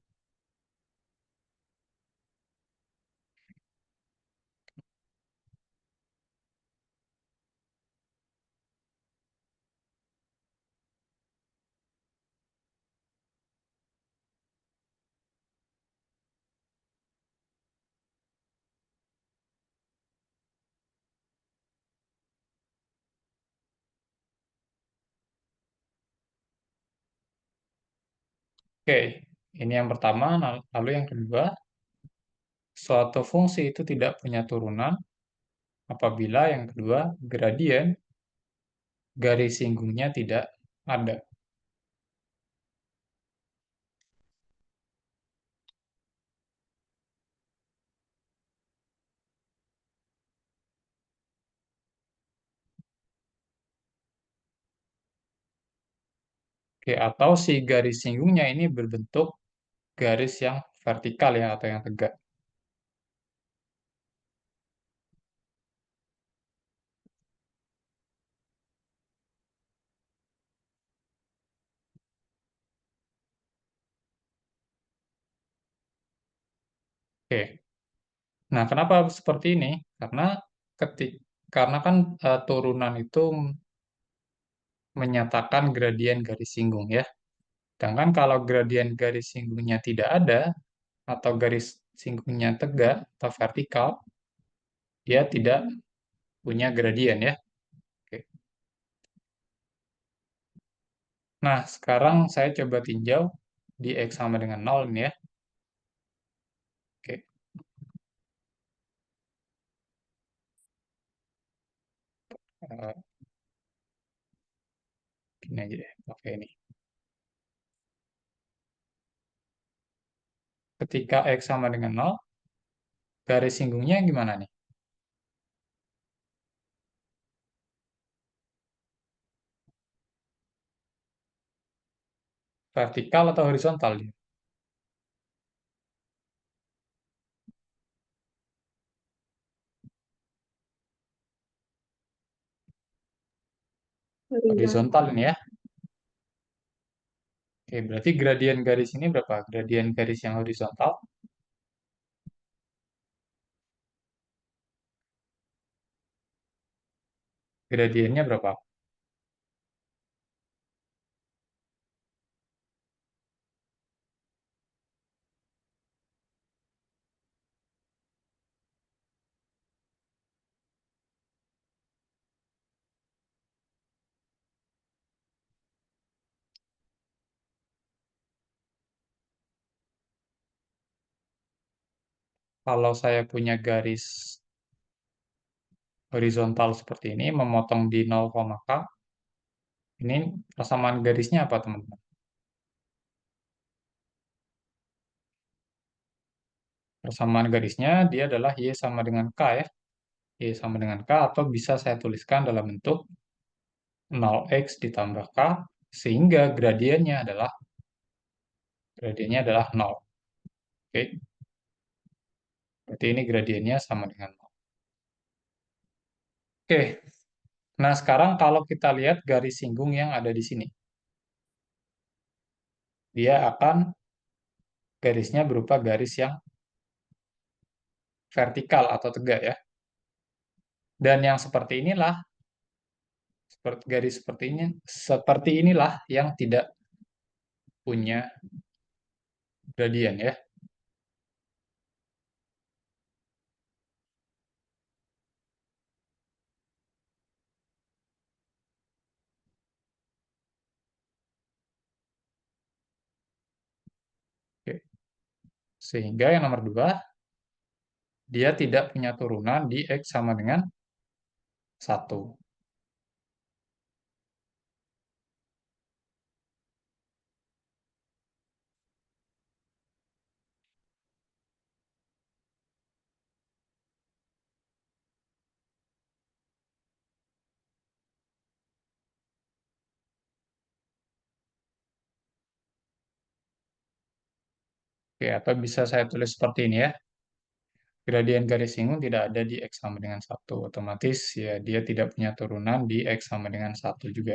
Speaker 1: Oke, ini yang pertama. Lalu yang kedua, suatu fungsi itu tidak punya turunan apabila yang kedua, gradien garis singgungnya tidak ada. Oke, atau si garis singgungnya ini berbentuk garis yang vertikal ya, atau yang tegak. Oke, nah kenapa seperti ini? Karena ketik, karena kan turunan itu menyatakan gradien garis singgung ya. Sedangkan kalau gradien garis singgungnya tidak ada, atau garis singgungnya tegak atau vertikal, dia tidak punya gradien ya. Oke. Nah, sekarang saya coba tinjau di X sama dengan 0 ini ya. Oke, eh, gini aja deh, pakai ini. Ketika X sama dengan 0, garis singgungnya gimana nih? Vertikal atau horizontal dia?
Speaker 3: Horizontal.
Speaker 1: Horizontal ini ya. Oke, berarti gradien garis ini berapa? Gradien garis yang horizontal, gradiennya berapa? Kalau saya punya garis horizontal seperti ini, memotong di 0, K, ini persamaan garisnya apa, teman-teman? Persamaan garisnya dia adalah Y sama dengan K ya. Y sama dengan K, atau bisa saya tuliskan dalam bentuk 0x ditambah K, sehingga gradiennya adalah 0. Oke, berarti ini gradiennya sama dengan 0. Oke, nah sekarang kalau kita lihat garis singgung yang ada di sini, dia akan garisnya berupa garis yang vertikal atau tegak ya. Dan yang seperti inilah, seperti garis seperti inilah yang tidak punya gradien ya. Oke. Sehingga yang nomor 2, dia tidak punya turunan di X sama dengan 1. Oke, atau bisa saya tulis seperti ini ya. Gradien garis singgung tidak ada di X sama dengan 1. Otomatis ya dia tidak punya turunan di X sama dengan 1 juga.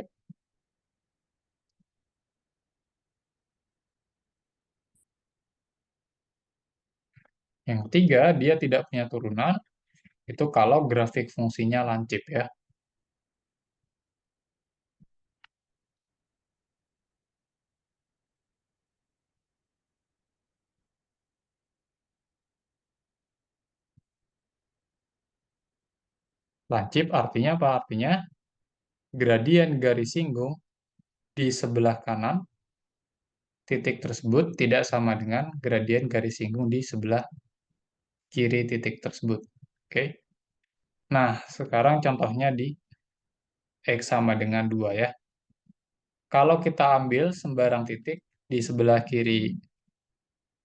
Speaker 1: Yang ketiga, dia tidak punya turunan itu kalau grafik fungsinya lancip ya. Lancip artinya apa? Artinya gradien garis singgung di sebelah kanan titik tersebut tidak sama dengan gradien garis singgung di sebelah kiri titik tersebut. Oke. Nah, sekarang contohnya di X sama dengan 2 ya. Kalau kita ambil sembarang titik di sebelah kiri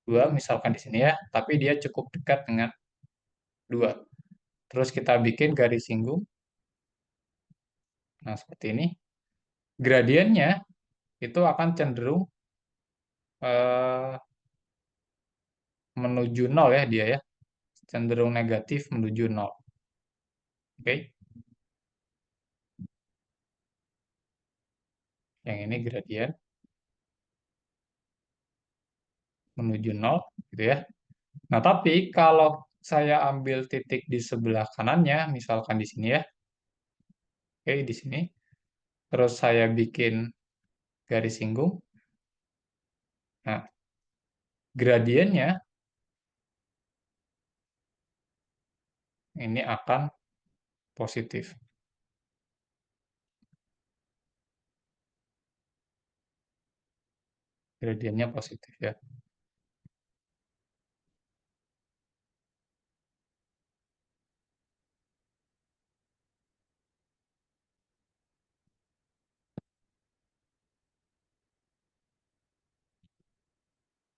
Speaker 1: 2, misalkan di sini ya, tapi dia cukup dekat dengan 2. Terus kita bikin garis singgung. Nah, seperti ini. Gradiennya itu akan cenderung eh, menuju 0 ya dia ya. Cenderung negatif menuju 0. Oke. Yang ini gradien menuju 0 gitu ya. Nah, tapi kalau saya ambil titik di sebelah kanannya, misalkan di sini ya. Oke, di sini. Terus saya bikin garis singgung. Nah, gradiennya ini akan positif. Gradiennya positif ya.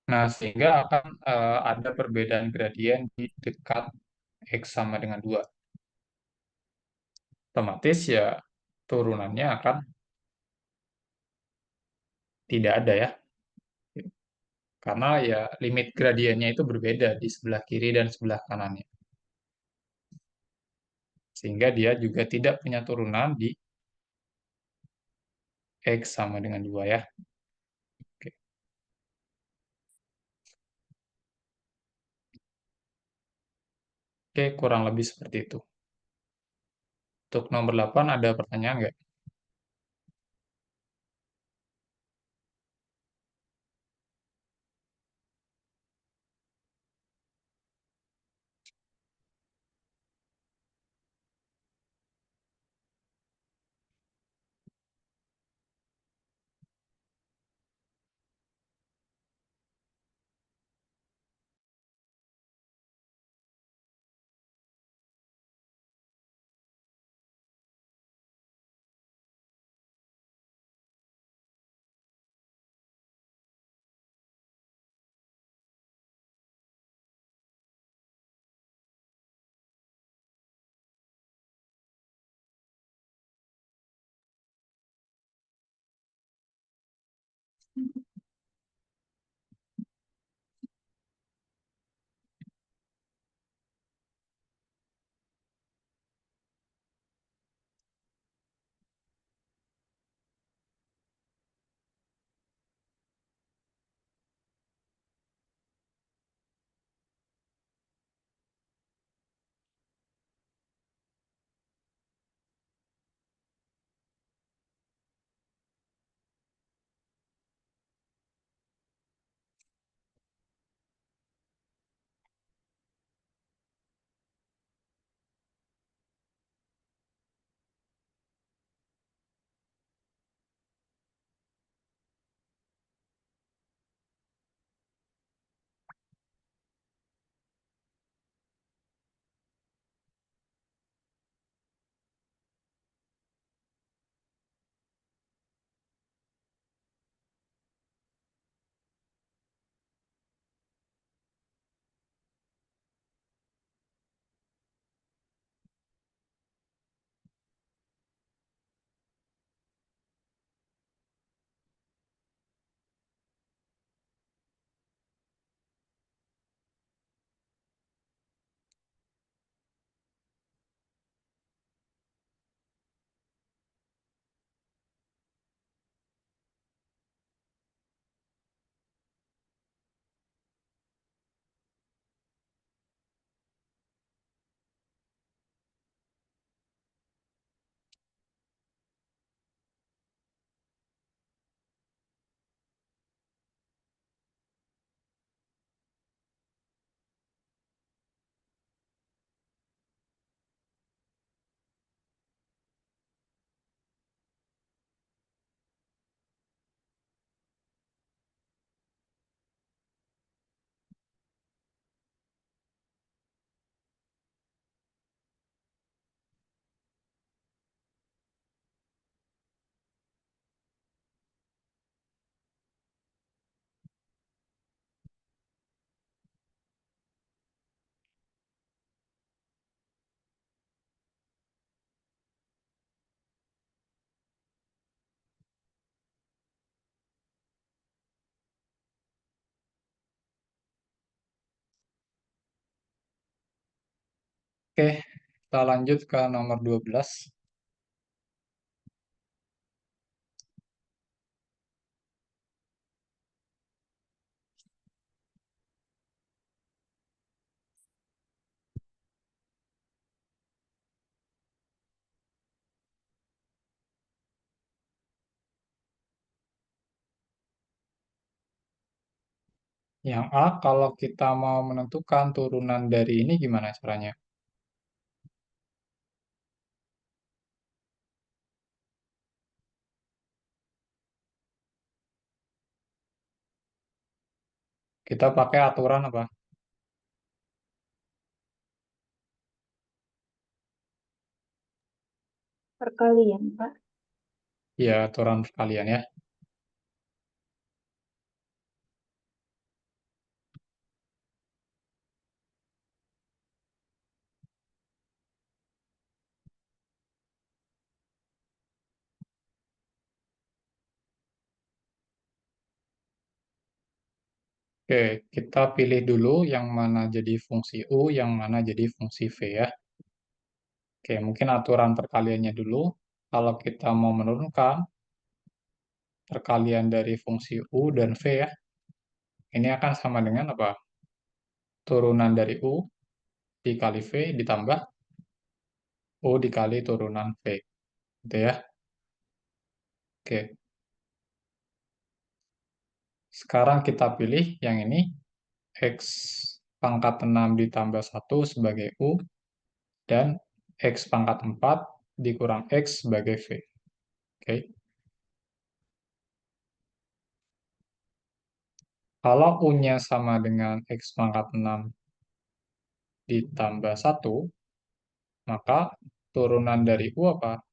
Speaker 1: Nah, sehingga akan ada perbedaan gradien di dekat X sama dengan 2. Otomatis ya turunannya akan tidak ada ya. Karena ya limit gradiennya itu berbeda di sebelah kiri dan sebelah kanannya. Sehingga dia juga tidak punya turunan di X sama dengan 2 ya. Oke, Oke, kurang lebih seperti itu. Untuk nomor 8 ada pertanyaan nggak? Oke, kita lanjut ke nomor 12. Yang A, kalau kita mau menentukan turunan dari ini gimana caranya? Kita pakai aturan apa?
Speaker 3: Perkalian, Pak.
Speaker 1: Ya, aturan perkalian ya. Oke, kita pilih dulu yang mana jadi fungsi U, yang mana jadi fungsi V ya. Oke, mungkin aturan perkaliannya dulu. Kalau kita mau menurunkan perkalian dari fungsi U dan V ya, ini akan sama dengan apa? Turunan dari U dikali V ditambah U dikali turunan V. Gitu ya. Oke, sekarang kita pilih yang ini, X pangkat 6 ditambah 1 sebagai U, dan X pangkat 4 dikurang X sebagai V. Oke. Kalau U-nya sama dengan X pangkat 6 ditambah 1, maka turunan dari U apa?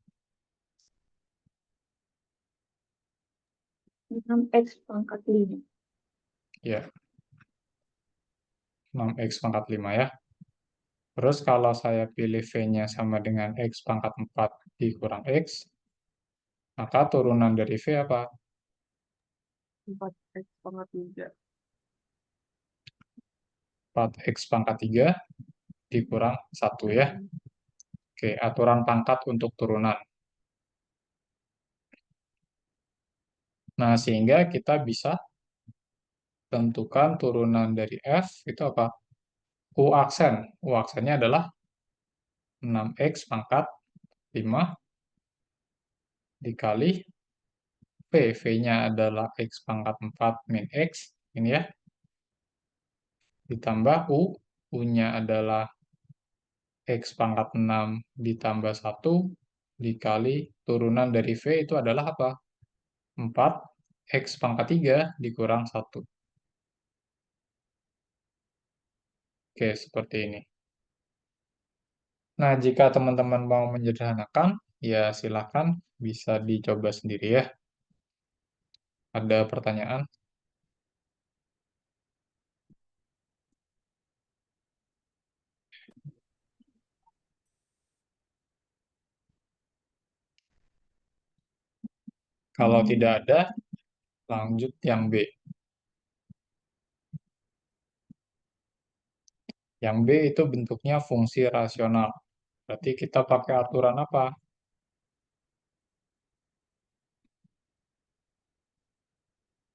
Speaker 3: 6x pangkat 5.
Speaker 1: Ya, 6X pangkat 5 ya. Terus kalau saya pilih V-nya sama dengan X pangkat 4 dikurang X, maka turunan dari V apa?
Speaker 2: 4x pangkat 3.
Speaker 1: 4x pangkat 3 dikurang 1 ya. Oke, aturan pangkat untuk turunan. Nah, sehingga kita bisa tentukan turunan dari F itu apa? U aksen. U aksennya adalah 6x pangkat 5 dikali V. V-nya adalah x pangkat 4 min x. Ini ya. Ditambah U. U-nya adalah x pangkat 6 ditambah 1 dikali turunan dari V itu adalah apa? 4 x pangkat 3 dikurang 1. Oke, seperti ini. Nah, jika teman-teman mau menyederhanakan, ya silakan bisa dicoba sendiri ya. Ada pertanyaan? Kalau tidak ada, lanjut yang B. Yang B itu bentuknya fungsi rasional. Berarti kita pakai aturan apa?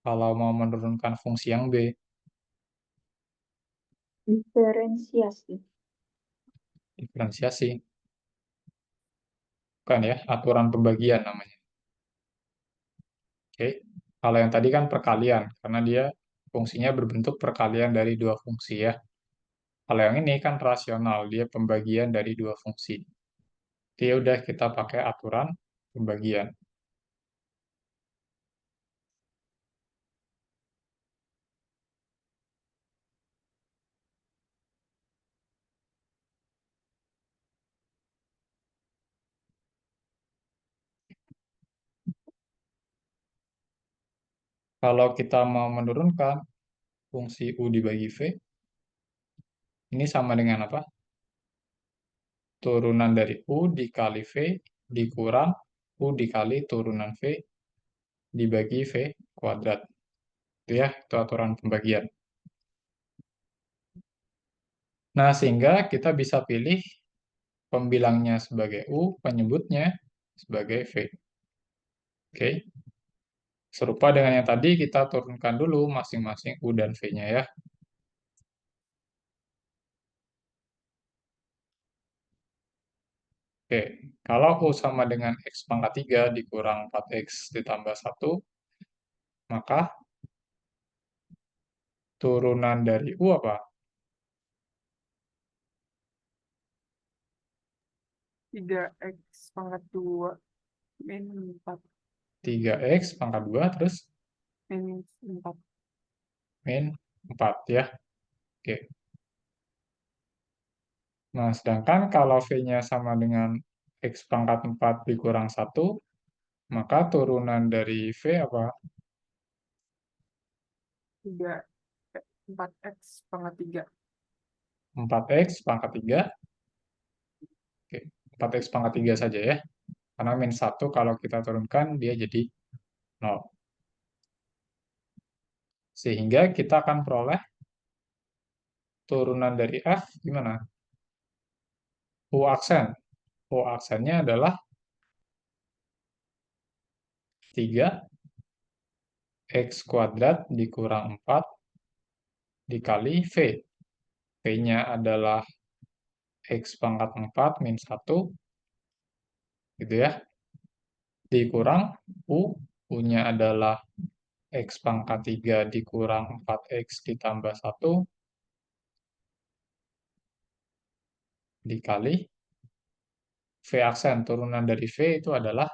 Speaker 1: Kalau mau menurunkan fungsi yang B,
Speaker 3: Diferensiasi.
Speaker 1: diferensiasi. Bukan ya, aturan pembagian namanya. Oke. Kalau yang tadi kan perkalian, karena dia fungsinya berbentuk perkalian dari dua fungsi ya. Kalau yang ini kan rasional, dia pembagian dari dua fungsi. Jadi ya udah kita pakai aturan pembagian. Kalau kita mau menurunkan fungsi U dibagi V, ini sama dengan apa? Turunan dari U dikali V dikurang U dikali turunan V dibagi V kuadrat. Itu ya, itu aturan pembagian. Nah, sehingga kita bisa pilih pembilangnya sebagai U, penyebutnya sebagai V. Oke. Serupa dengan yang tadi, kita turunkan dulu masing-masing U dan V-nya ya. Oke, kalau U sama dengan X pangkat 3 dikurang 4X ditambah 1, maka turunan dari U apa?
Speaker 2: 3x pangkat 2 min 4
Speaker 1: 3X pangkat 2 terus
Speaker 2: min 4.
Speaker 1: min 4 ya. Oke. Nah, sedangkan kalau V-nya sama dengan X pangkat 4 dikurang 1, maka turunan dari V apa?
Speaker 2: 3 4x pangkat 3
Speaker 1: 4X pangkat 3. Oke, 4X pangkat 3 saja ya. Karena min 1 kalau kita turunkan, dia jadi 0. Sehingga kita akan peroleh turunan dari F gimana? U aksen. U aksennya adalah 3X kuadrat dikurang 4 dikali V. V-nya adalah X pangkat 4 min 1, gitu ya. Dikurang U. U-nya adalah X pangkat 3 dikurang 4X ditambah 1 dikali V aksen. Turunan dari V itu adalah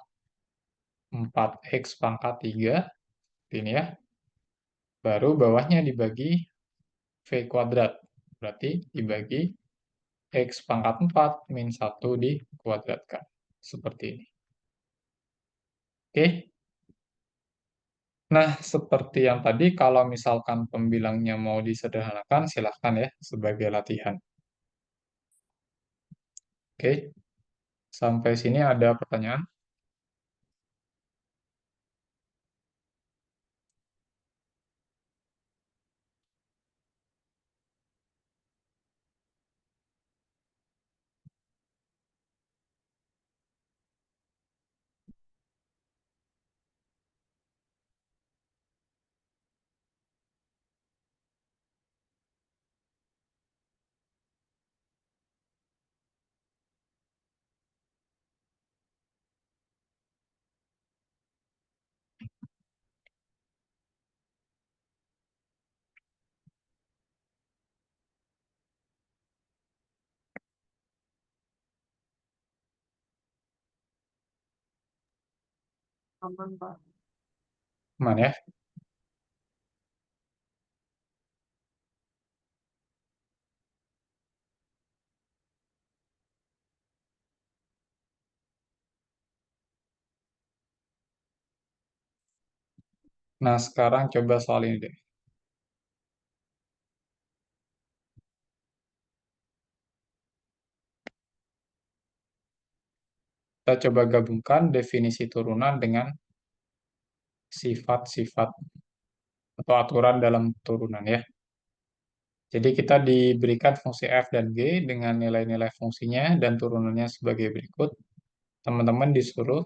Speaker 1: 4X pangkat 3. Ini ya. Baru bawahnya dibagi V kuadrat. Berarti dibagi X pangkat 4 min 1 dikuadratkan. Seperti ini. Oke. Nah, seperti yang tadi, kalau misalkan pembilangnya mau disederhanakan, silahkan ya, sebagai latihan. Oke. Sampai sini ada pertanyaan?
Speaker 2: Aman, Pak.
Speaker 1: Aman ya? Nah, sekarang coba soal ini deh. Kita coba gabungkan definisi turunan dengan sifat-sifat atau aturan dalam turunan ya. Jadi kita diberikan fungsi f dan g dengan nilai-nilai fungsinya dan turunannya sebagai berikut. Teman-teman disuruh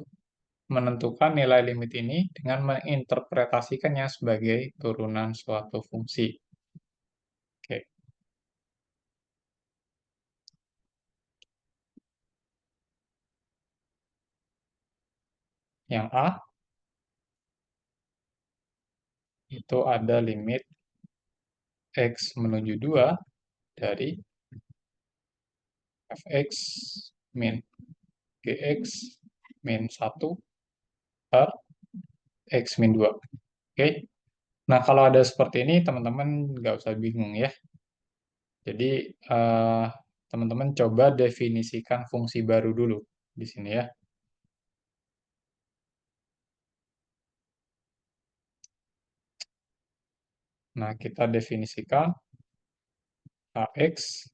Speaker 1: menentukan nilai limit ini dengan menginterpretasikannya sebagai turunan suatu fungsi. Oke. Yang A itu ada limit x menuju 2 dari fx min gx min 1 per x min 2. Oke. Nah, kalau ada seperti ini, teman-teman nggak usah bingung ya. Jadi, teman-teman coba definisikan fungsi baru dulu di sini ya. Nah, kita definisikan AX.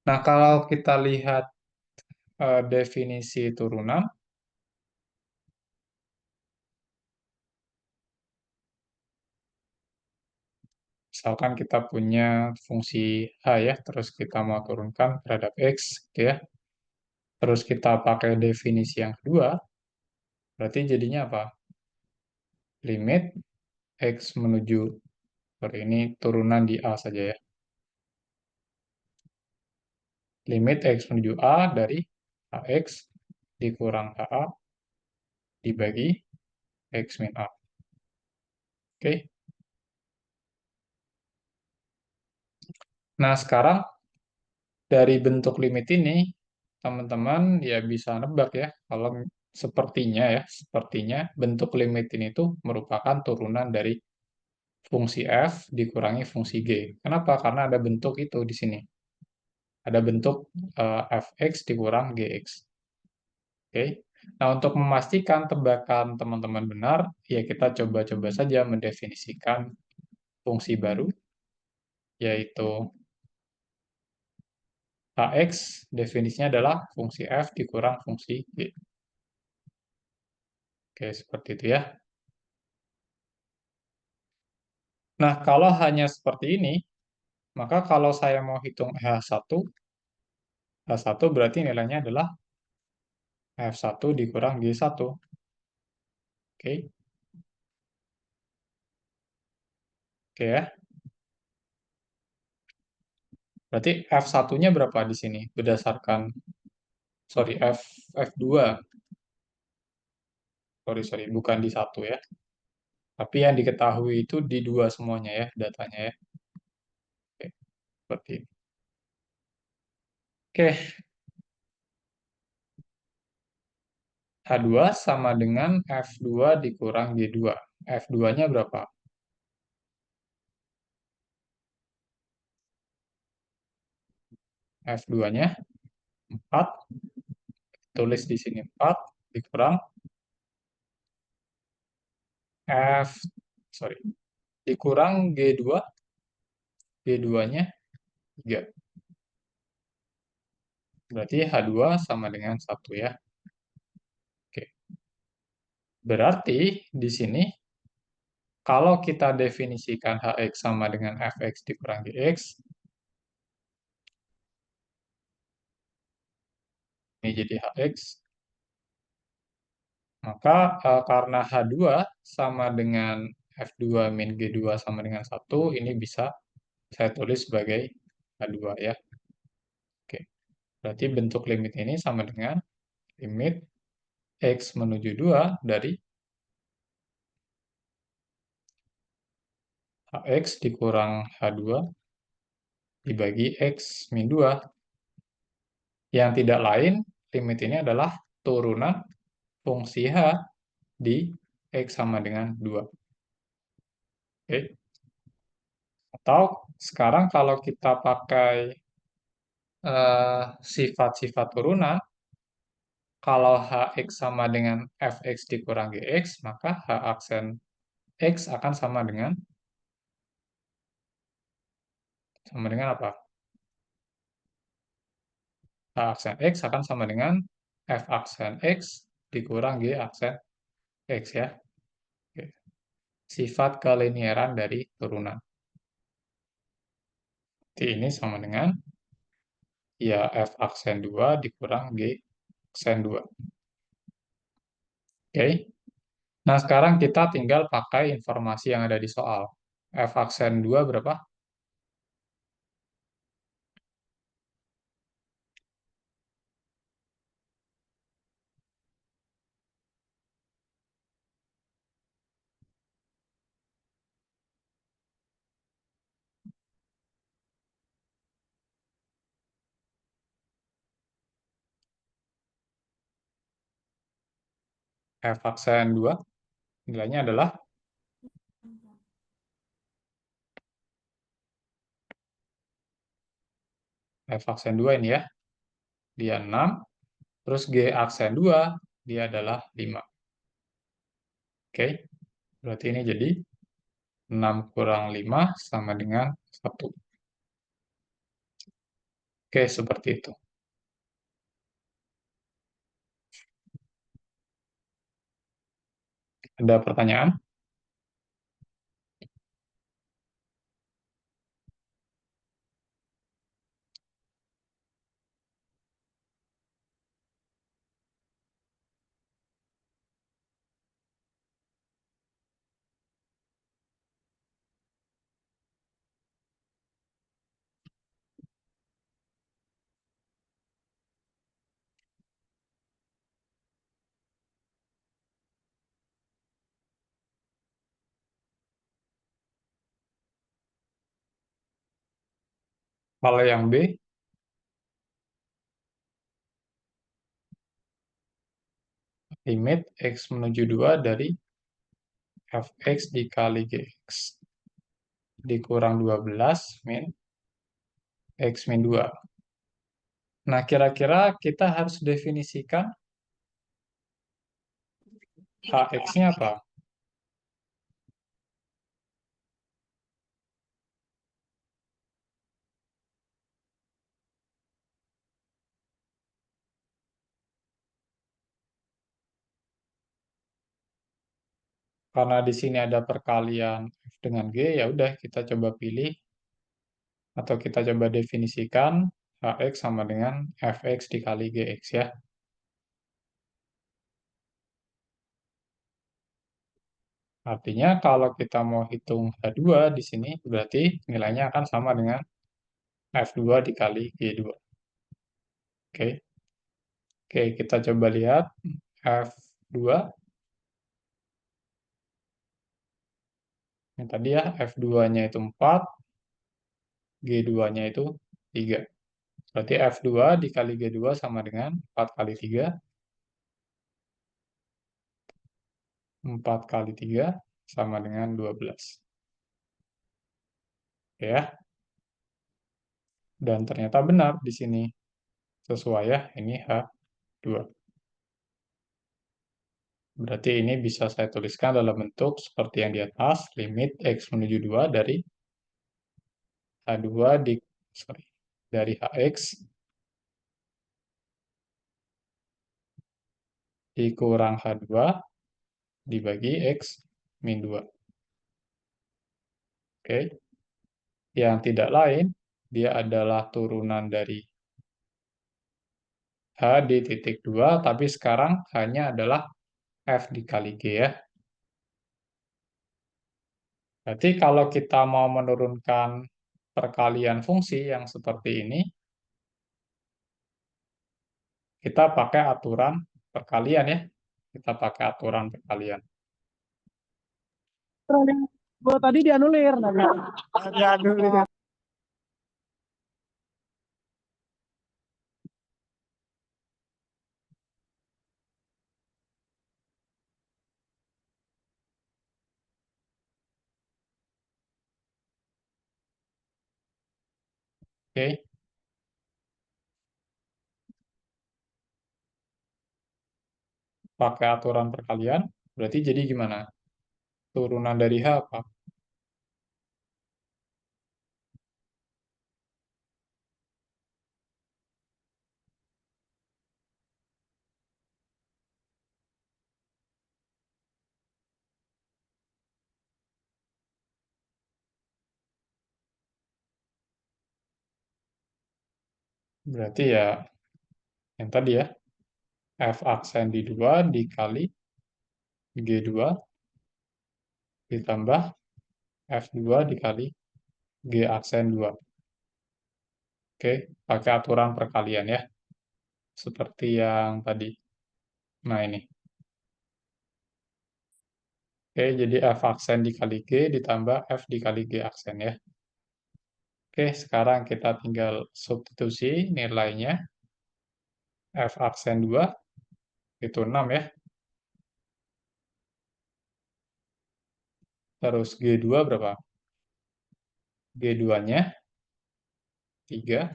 Speaker 1: Nah, kalau kita lihat definisi turunan, misalkan kita punya fungsi H ya, terus kita mau turunkan terhadap X, gitu ya. Terus kita pakai definisi yang kedua, berarti jadinya apa? Limit X menuju, sorry, ini turunan di A saja ya. Limit X menuju A dari AX dikurang HA dibagi X min A. Oke. Nah, sekarang dari bentuk limit ini, teman-teman ya bisa nebak ya, kalau sepertinya bentuk limit ini tuh merupakan turunan dari fungsi f dikurangi fungsi g. Kenapa? Karena ada bentuk itu di sini. Ada bentuk fx dikurang gx. Oke. Nah, untuk memastikan tebakan teman-teman benar, ya kita coba-coba saja mendefinisikan fungsi baru, yaitu Hx definisinya adalah fungsi f dikurang fungsi g. Oke, seperti itu ya. Nah, kalau hanya seperti ini, maka kalau saya mau hitung H1 berarti nilainya adalah F1 dikurang G1. Oke, oke ya. Berarti F1-nya berapa di sini? Berdasarkan, sorry, F2. Sorry, bukan di satu ya. Tapi yang diketahui itu di dua semuanya ya, datanya ya. Oke, seperti ini. Oke, H2 sama dengan F2 dikurang G2. F2-nya berapa? F2-nya 4, tulis di sini 4, dikurang F, sorry, dikurang G2, G2-nya 3. Berarti H2 sama dengan 1 ya. Oke. Berarti di sini kalau kita definisikan Hx sama dengan Fx dikurang Gx, ini jadi Hx, maka karena H2 sama dengan F2 min G2 sama dengan 1, ini bisa saya tulis sebagai H2 ya. Oke. Berarti bentuk limit ini sama dengan limit X menuju 2 dari Hx dikurang H2 dibagi X min 2. Yang tidak lain, limit ini adalah turunan fungsi H di X sama dengan 2. Oke. Atau sekarang kalau kita pakai sifat-sifat turunan, kalau Hx sama dengan Fx dikurang Gx, maka H aksen X akan sama dengan apa? H aksen X akan sama dengan F aksen X dikurang G aksen X ya. Oke. Sifat kelinieran dari turunan. Jadi ini sama dengan ya F aksen 2 dikurang G aksen 2. Oke. Nah, sekarang kita tinggal pakai informasi yang ada di soal. F aksen 2 berapa? F aksen 2 nilainya adalah F aksen 2 ini ya. Dia 6. Terus G aksen 2 dia adalah 5. Oke. Berarti ini jadi 6 kurang 5 sama dengan 1. Oke, seperti itu. Ada pertanyaan? Kalau yang B, limit X menuju 2 dari Fx dikali Gx dikurang 12 min X min 2. Nah, kira-kira kita harus definisikan Hx-nya apa? Karena di sini ada perkalian F dengan G, ya udah kita coba pilih atau kita coba definisikan Hx sama dengan Fx dikali Gx ya. Artinya kalau kita mau hitung H2 di sini berarti nilainya akan sama dengan F2 dikali G2. Oke. Oke, kita coba lihat F2. Yang tadi ya, F2-nya itu 4, G2-nya itu 3. Berarti F2 dikali G2 sama dengan 4 kali 3. 4 kali 3 sama dengan 12. Oke ya. Dan ternyata benar di sini. Sesuai ya, ini H2. Berarti ini bisa saya tuliskan dalam bentuk seperti yang di atas, limit X menuju 2 dari H2 dari Hx dikurang H2 dibagi X min 2. Oke. Yang tidak lain, dia adalah turunan dari H di titik 2, tapi sekarang hanya adalah F dikali G ya. Berarti kalau kita mau menurunkan perkalian fungsi yang seperti ini, kita pakai aturan perkalian ya. Kita pakai aturan perkalian.
Speaker 4: Yang gue tadi dianulir. Dianulir.
Speaker 1: Oke, pakai aturan perkalian, berarti jadi gimana? Turunan dari H apa? Berarti ya yang tadi ya, F aksen di 2 dikali G2 ditambah F2 dikali G aksen 2. Oke, pakai aturan perkalian ya. Seperti yang tadi. Nah ini. Oke, jadi F aksen dikali G ditambah F dikali G aksen ya. Oke, sekarang kita tinggal substitusi nilainya. F aksen 2 itu 6 ya. Terus G2 berapa? G2-nya 3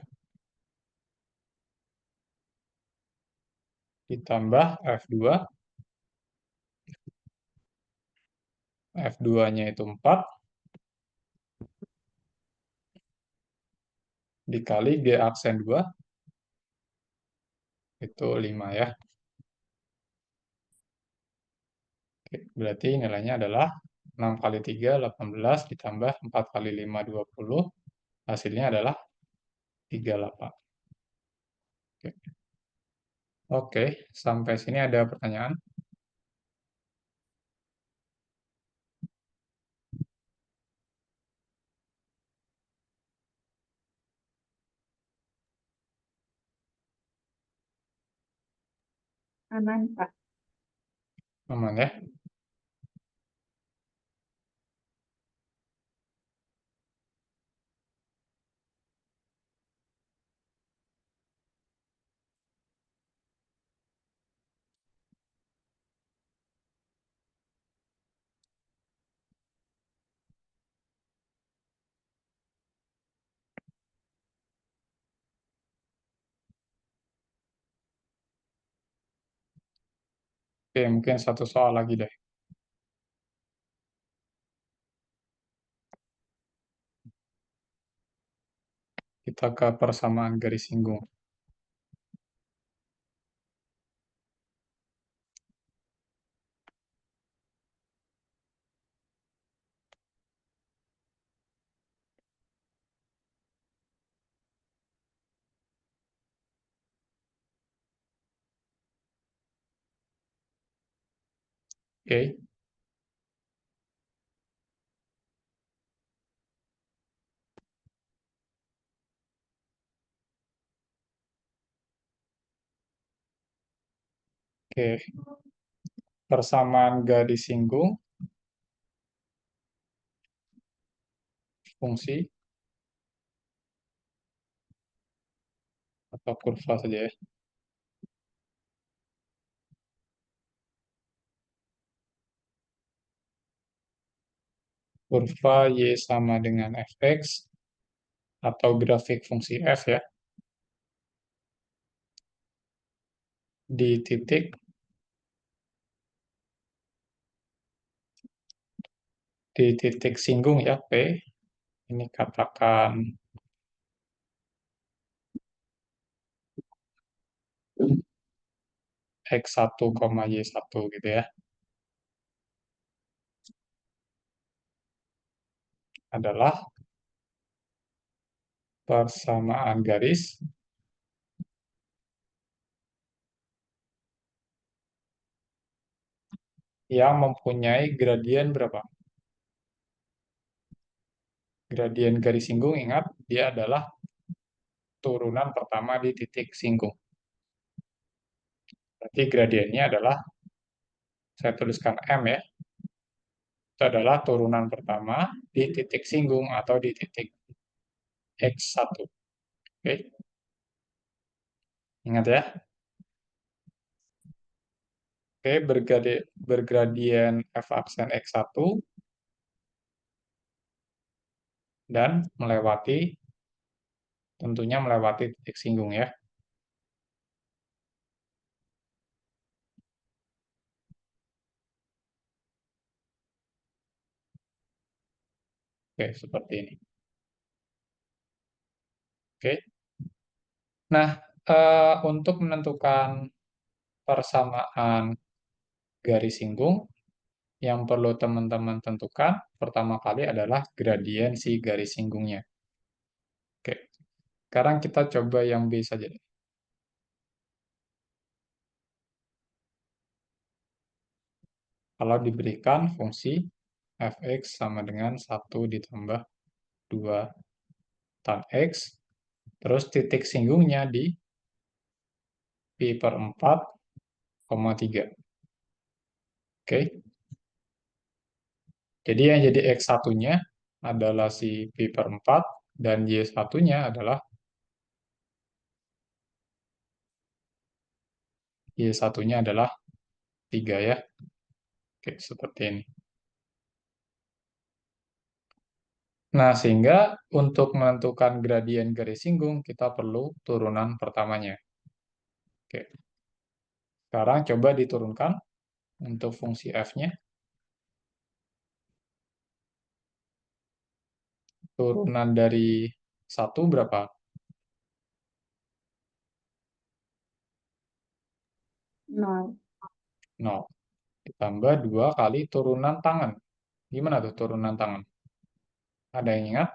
Speaker 1: ditambah F2. F2-nya itu 4 dikali G aksen 2 itu 5 ya. Oke, berarti nilainya adalah 6 kali 3, 18, ditambah 4 kali 5, 20. Hasilnya adalah 38. Oke, Oke, sampai sini ada pertanyaan?
Speaker 3: Aman, Pak.
Speaker 1: Aman ya? Oke, mungkin satu soal lagi deh. Kita ke persamaan garis singgung. Oke, oke. Persamaan garis singgung fungsi atau kurva saja ya. Kurva Y sama dengan fx atau grafik fungsi f ya di titik singgung ya P. Ini katakan X1, Y1 gitu ya. Adalah persamaan garis yang mempunyai gradien berapa? Gradien garis singgung, ingat, dia adalah turunan pertama di titik singgung. Berarti gradiennya adalah, saya tuliskan M ya, itu adalah turunan pertama di titik singgung atau di titik X1. Oke, ingat ya. Oke, bergradien F aksen X1 dan melewati tentunya melewati titik singgung ya. Oke, seperti ini. Oke. Nah, untuk menentukan persamaan garis singgung, yang perlu teman-teman tentukan pertama kali adalah gradien si garis singgungnya. Oke, sekarang kita coba yang B saja. Kalau diberikan fungsi fx sama dengan 1 ditambah 2 tan x, terus titik singgungnya di pi per 4,3. Oke, jadi yang jadi x1-nya adalah si pi per 4, dan y1-nya adalah y1-nya adalah 3 ya. Oke, seperti ini. Nah, sehingga untuk menentukan gradien garis singgung, kita perlu turunan pertamanya. Oke, sekarang coba diturunkan untuk fungsi f-nya. Turunan dari 1 berapa?
Speaker 3: 0.
Speaker 1: 0. Ditambah 2 kali turunan tangan. Gimana tuh turunan tangan? Ada yang ingat?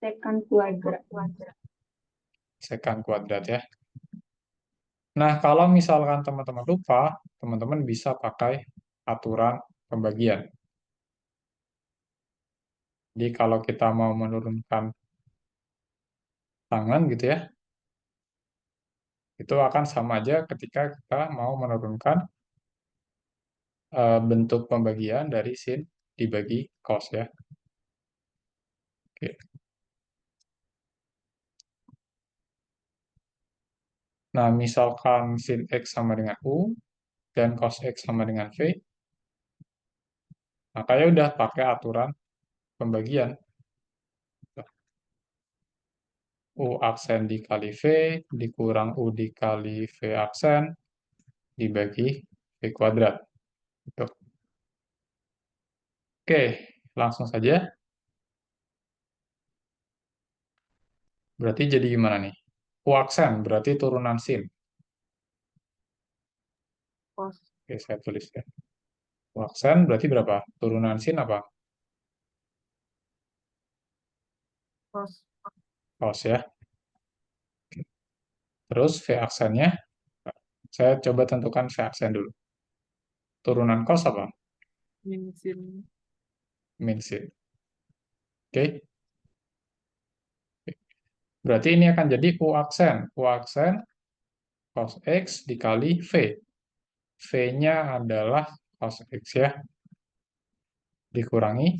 Speaker 3: Tekan kuadrat.
Speaker 1: Sekan kuadrat ya. Nah, kalau misalkan teman-teman lupa, teman-teman bisa pakai aturan pembagian. Jadi kalau kita mau menurunkan tangan gitu ya, itu akan sama aja ketika kita mau menurunkan bentuk pembagian dari sin dibagi cos ya. Oke. Nah, misalkan sin X sama dengan U dan cos X sama dengan V, maka ya udah pakai aturan pembagian. U aksen dikali V, dikurang U dikali V aksen, dibagi V kuadrat. Gitu. Oke, langsung saja. Berarti jadi gimana nih? U aksen berarti turunan sin.
Speaker 2: Cos.
Speaker 1: Oke, saya tulis ya. U aksen berarti berapa? Turunan sin apa?
Speaker 2: Cos.
Speaker 1: Cos ya. Terus V aksennya, saya coba tentukan V aksen dulu. Turunan cos apa?
Speaker 2: Min sin.
Speaker 1: Min sin. Oke. Berarti ini akan jadi U aksen. U aksen cos X dikali V. V-nya adalah cos X ya. Dikurangi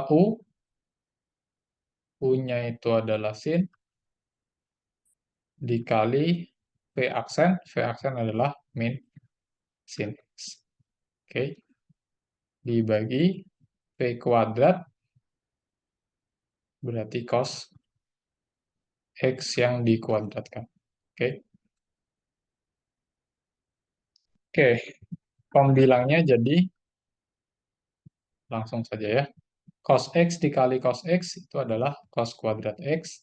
Speaker 1: U. U-nya itu adalah sin. Dikali V aksen. V aksen adalah min sin X. Oke. Dibagi V kuadrat. Berarti cos X yang dikuadratkan. Oke. Oke. Pembilangnya jadi langsung saja ya. Cos X dikali cos X itu adalah cos kuadrat X.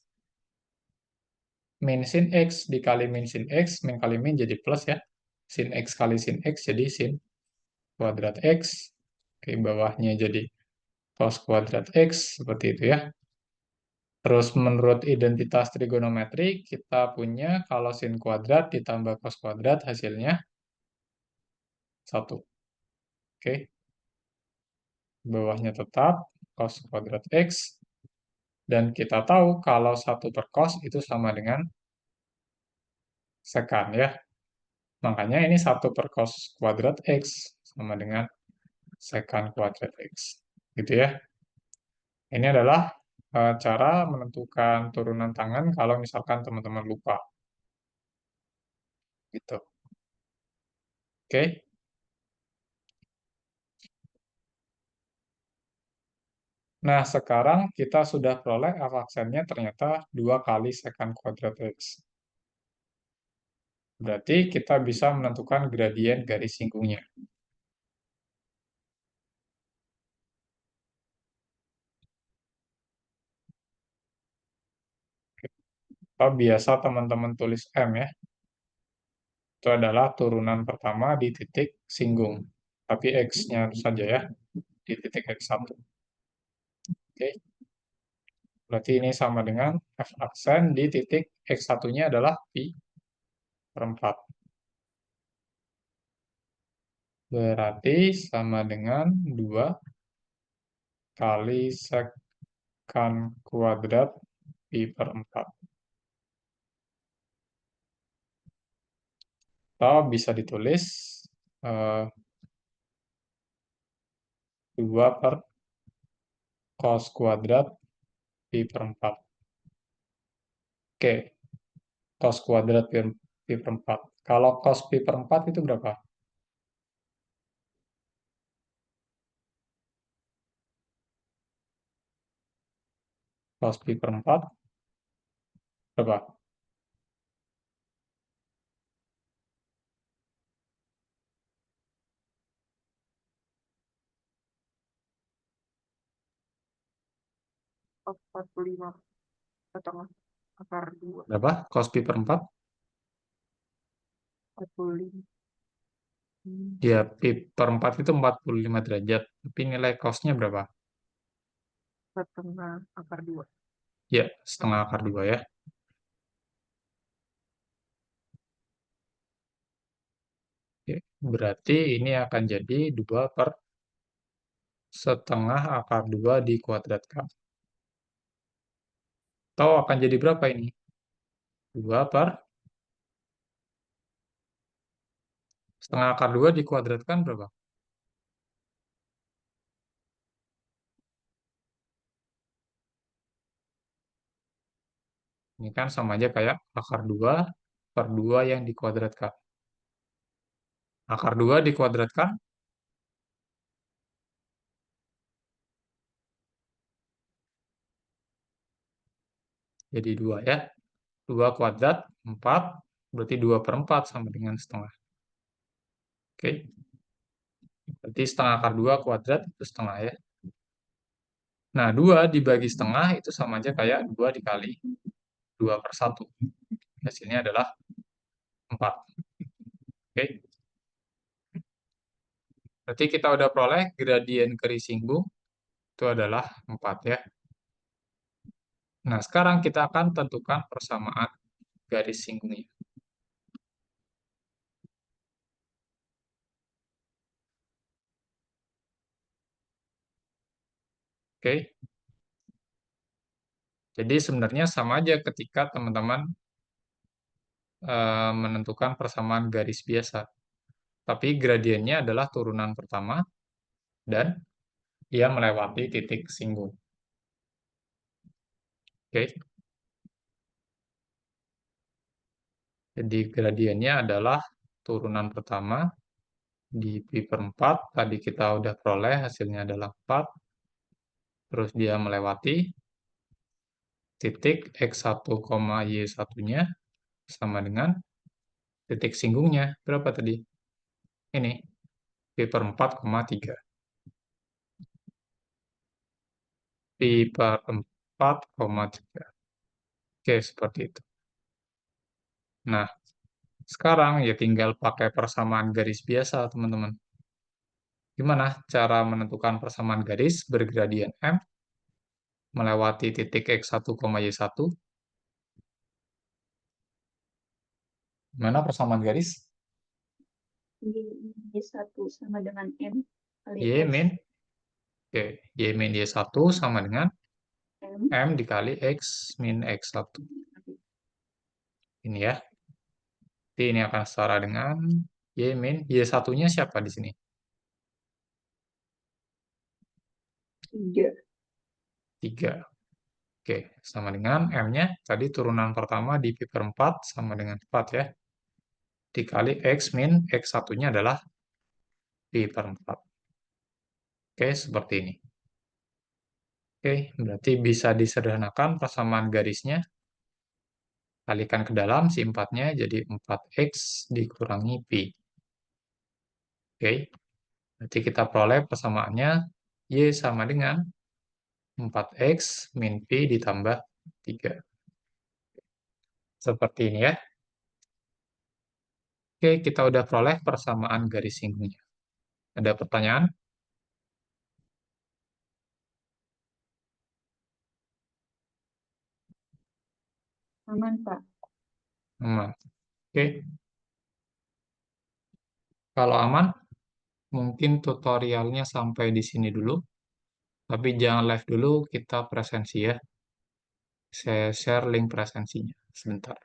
Speaker 1: Min sin X dikali min sin X, min kali min jadi plus ya. Sin X kali sin X jadi sin kuadrat X. Oke, bawahnya jadi cos kuadrat X, seperti itu ya. Terus menurut identitas trigonometri, kita punya kalau sin kuadrat ditambah cos kuadrat hasilnya 1. Oke, bawahnya tetap cos kuadrat X. Dan kita tahu kalau 1 per cos itu sama dengan sekan ya. Makanya ini 1 per cos kuadrat X sama dengan sekan kuadrat X. Gitu ya. Ini adalah cara menentukan turunan tangan kalau misalkan teman-teman lupa. Gitu. Oke. Nah, sekarang kita sudah peroleh f aksennya ternyata 2 kali sekant kuadrat X. Berarti kita bisa menentukan gradien garis singgungnya. Atau biasa teman-teman tulis M ya. Itu adalah turunan pertama di titik singgung. Tapi X-nya saja ya, di titik X1. Oke. Berarti ini sama dengan F aksen di titik X1-nya adalah pi per 4. Berarti sama dengan 2 kali sekant kuadrat pi per 4. Atau bisa ditulis 2 per cos kuadrat pi per 4. Oke, cos kuadrat pi per 4. Kalau cos pi per 4 itu berapa? Cos pi per 4 berapa?
Speaker 2: Cos 45 setengah akar 2.
Speaker 1: Berapa? Cos pi per 4?
Speaker 2: 45.
Speaker 1: Ya, pi per 4 itu 45 derajat. Tapi nilai cosnya berapa?
Speaker 2: Setengah akar 2.
Speaker 1: Ya, setengah akar 2 ya. Oke, berarti ini akan jadi 2 per setengah akar 2 dikuadratkan. Atau akan jadi berapa ini? 2 per setengah akar 2 dikuadratkan berapa? Ini kan sama aja kayak akar 2 per 2 yang dikuadratkan. Akar 2 dikuadratkan jadi 2 ya. 2 kuadrat 4, berarti 2 per 4 sama dengan setengah. Oke, berarti setengah akar 2 kuadrat itu setengah ya. Nah, 2 dibagi setengah itu sama aja kayak 2 dikali 2 per 1. Hasilnya adalah 4. Oke, berarti kita udah peroleh gradien garis singgung itu adalah 4 ya. Nah, sekarang kita akan tentukan persamaan garis singgungnya. Oke, jadi sebenarnya sama aja ketika teman-teman menentukan persamaan garis biasa. Tapi gradiennya adalah turunan pertama dan ia melewati titik singgung. Oke. Jadi gradiennya adalah turunan pertama di pi per 4. Tadi kita udah peroleh hasilnya adalah 4. Terus dia melewati titik X1, Y1-nya sama dengan titik singgungnya. Berapa tadi? Ini, pi per 4,3. Pi per 4,3. Oke, seperti itu. Nah, sekarang ya tinggal pakai persamaan garis biasa, teman-teman. Gimana cara menentukan persamaan garis bergradien M melewati titik X1, Y1? Mana persamaan garis?
Speaker 3: Y1 sama dengan M kali
Speaker 1: Y
Speaker 3: X
Speaker 1: min. Oke, Y min Y1 sama dengan
Speaker 3: M.
Speaker 1: M dikali X min X1. Ini ya. Jadi ini akan setara dengan Y min. Y1-nya siapa di sini?
Speaker 3: 3.
Speaker 1: 3. Oke, sama dengan M-nya. Tadi turunan pertama di pi per 4 sama dengan 4 ya. Dikali X min X1-nya adalah pi per 4. Oke, seperti ini. Oke, berarti bisa disederhanakan persamaan garisnya. Kalikan ke dalam si 4-nya jadi 4x dikurangi pi. Oke, berarti kita peroleh persamaannya Y sama dengan 4x min pi ditambah 3. Seperti ini ya. Oke, kita udah peroleh persamaan garis singgungnya. Ada pertanyaan?
Speaker 3: Aman, Pak.
Speaker 1: Aman. Oke. Kalau aman, mungkin tutorialnya sampai di sini dulu. Tapi jangan live dulu, kita presensi ya. Saya share link presensinya sebentar.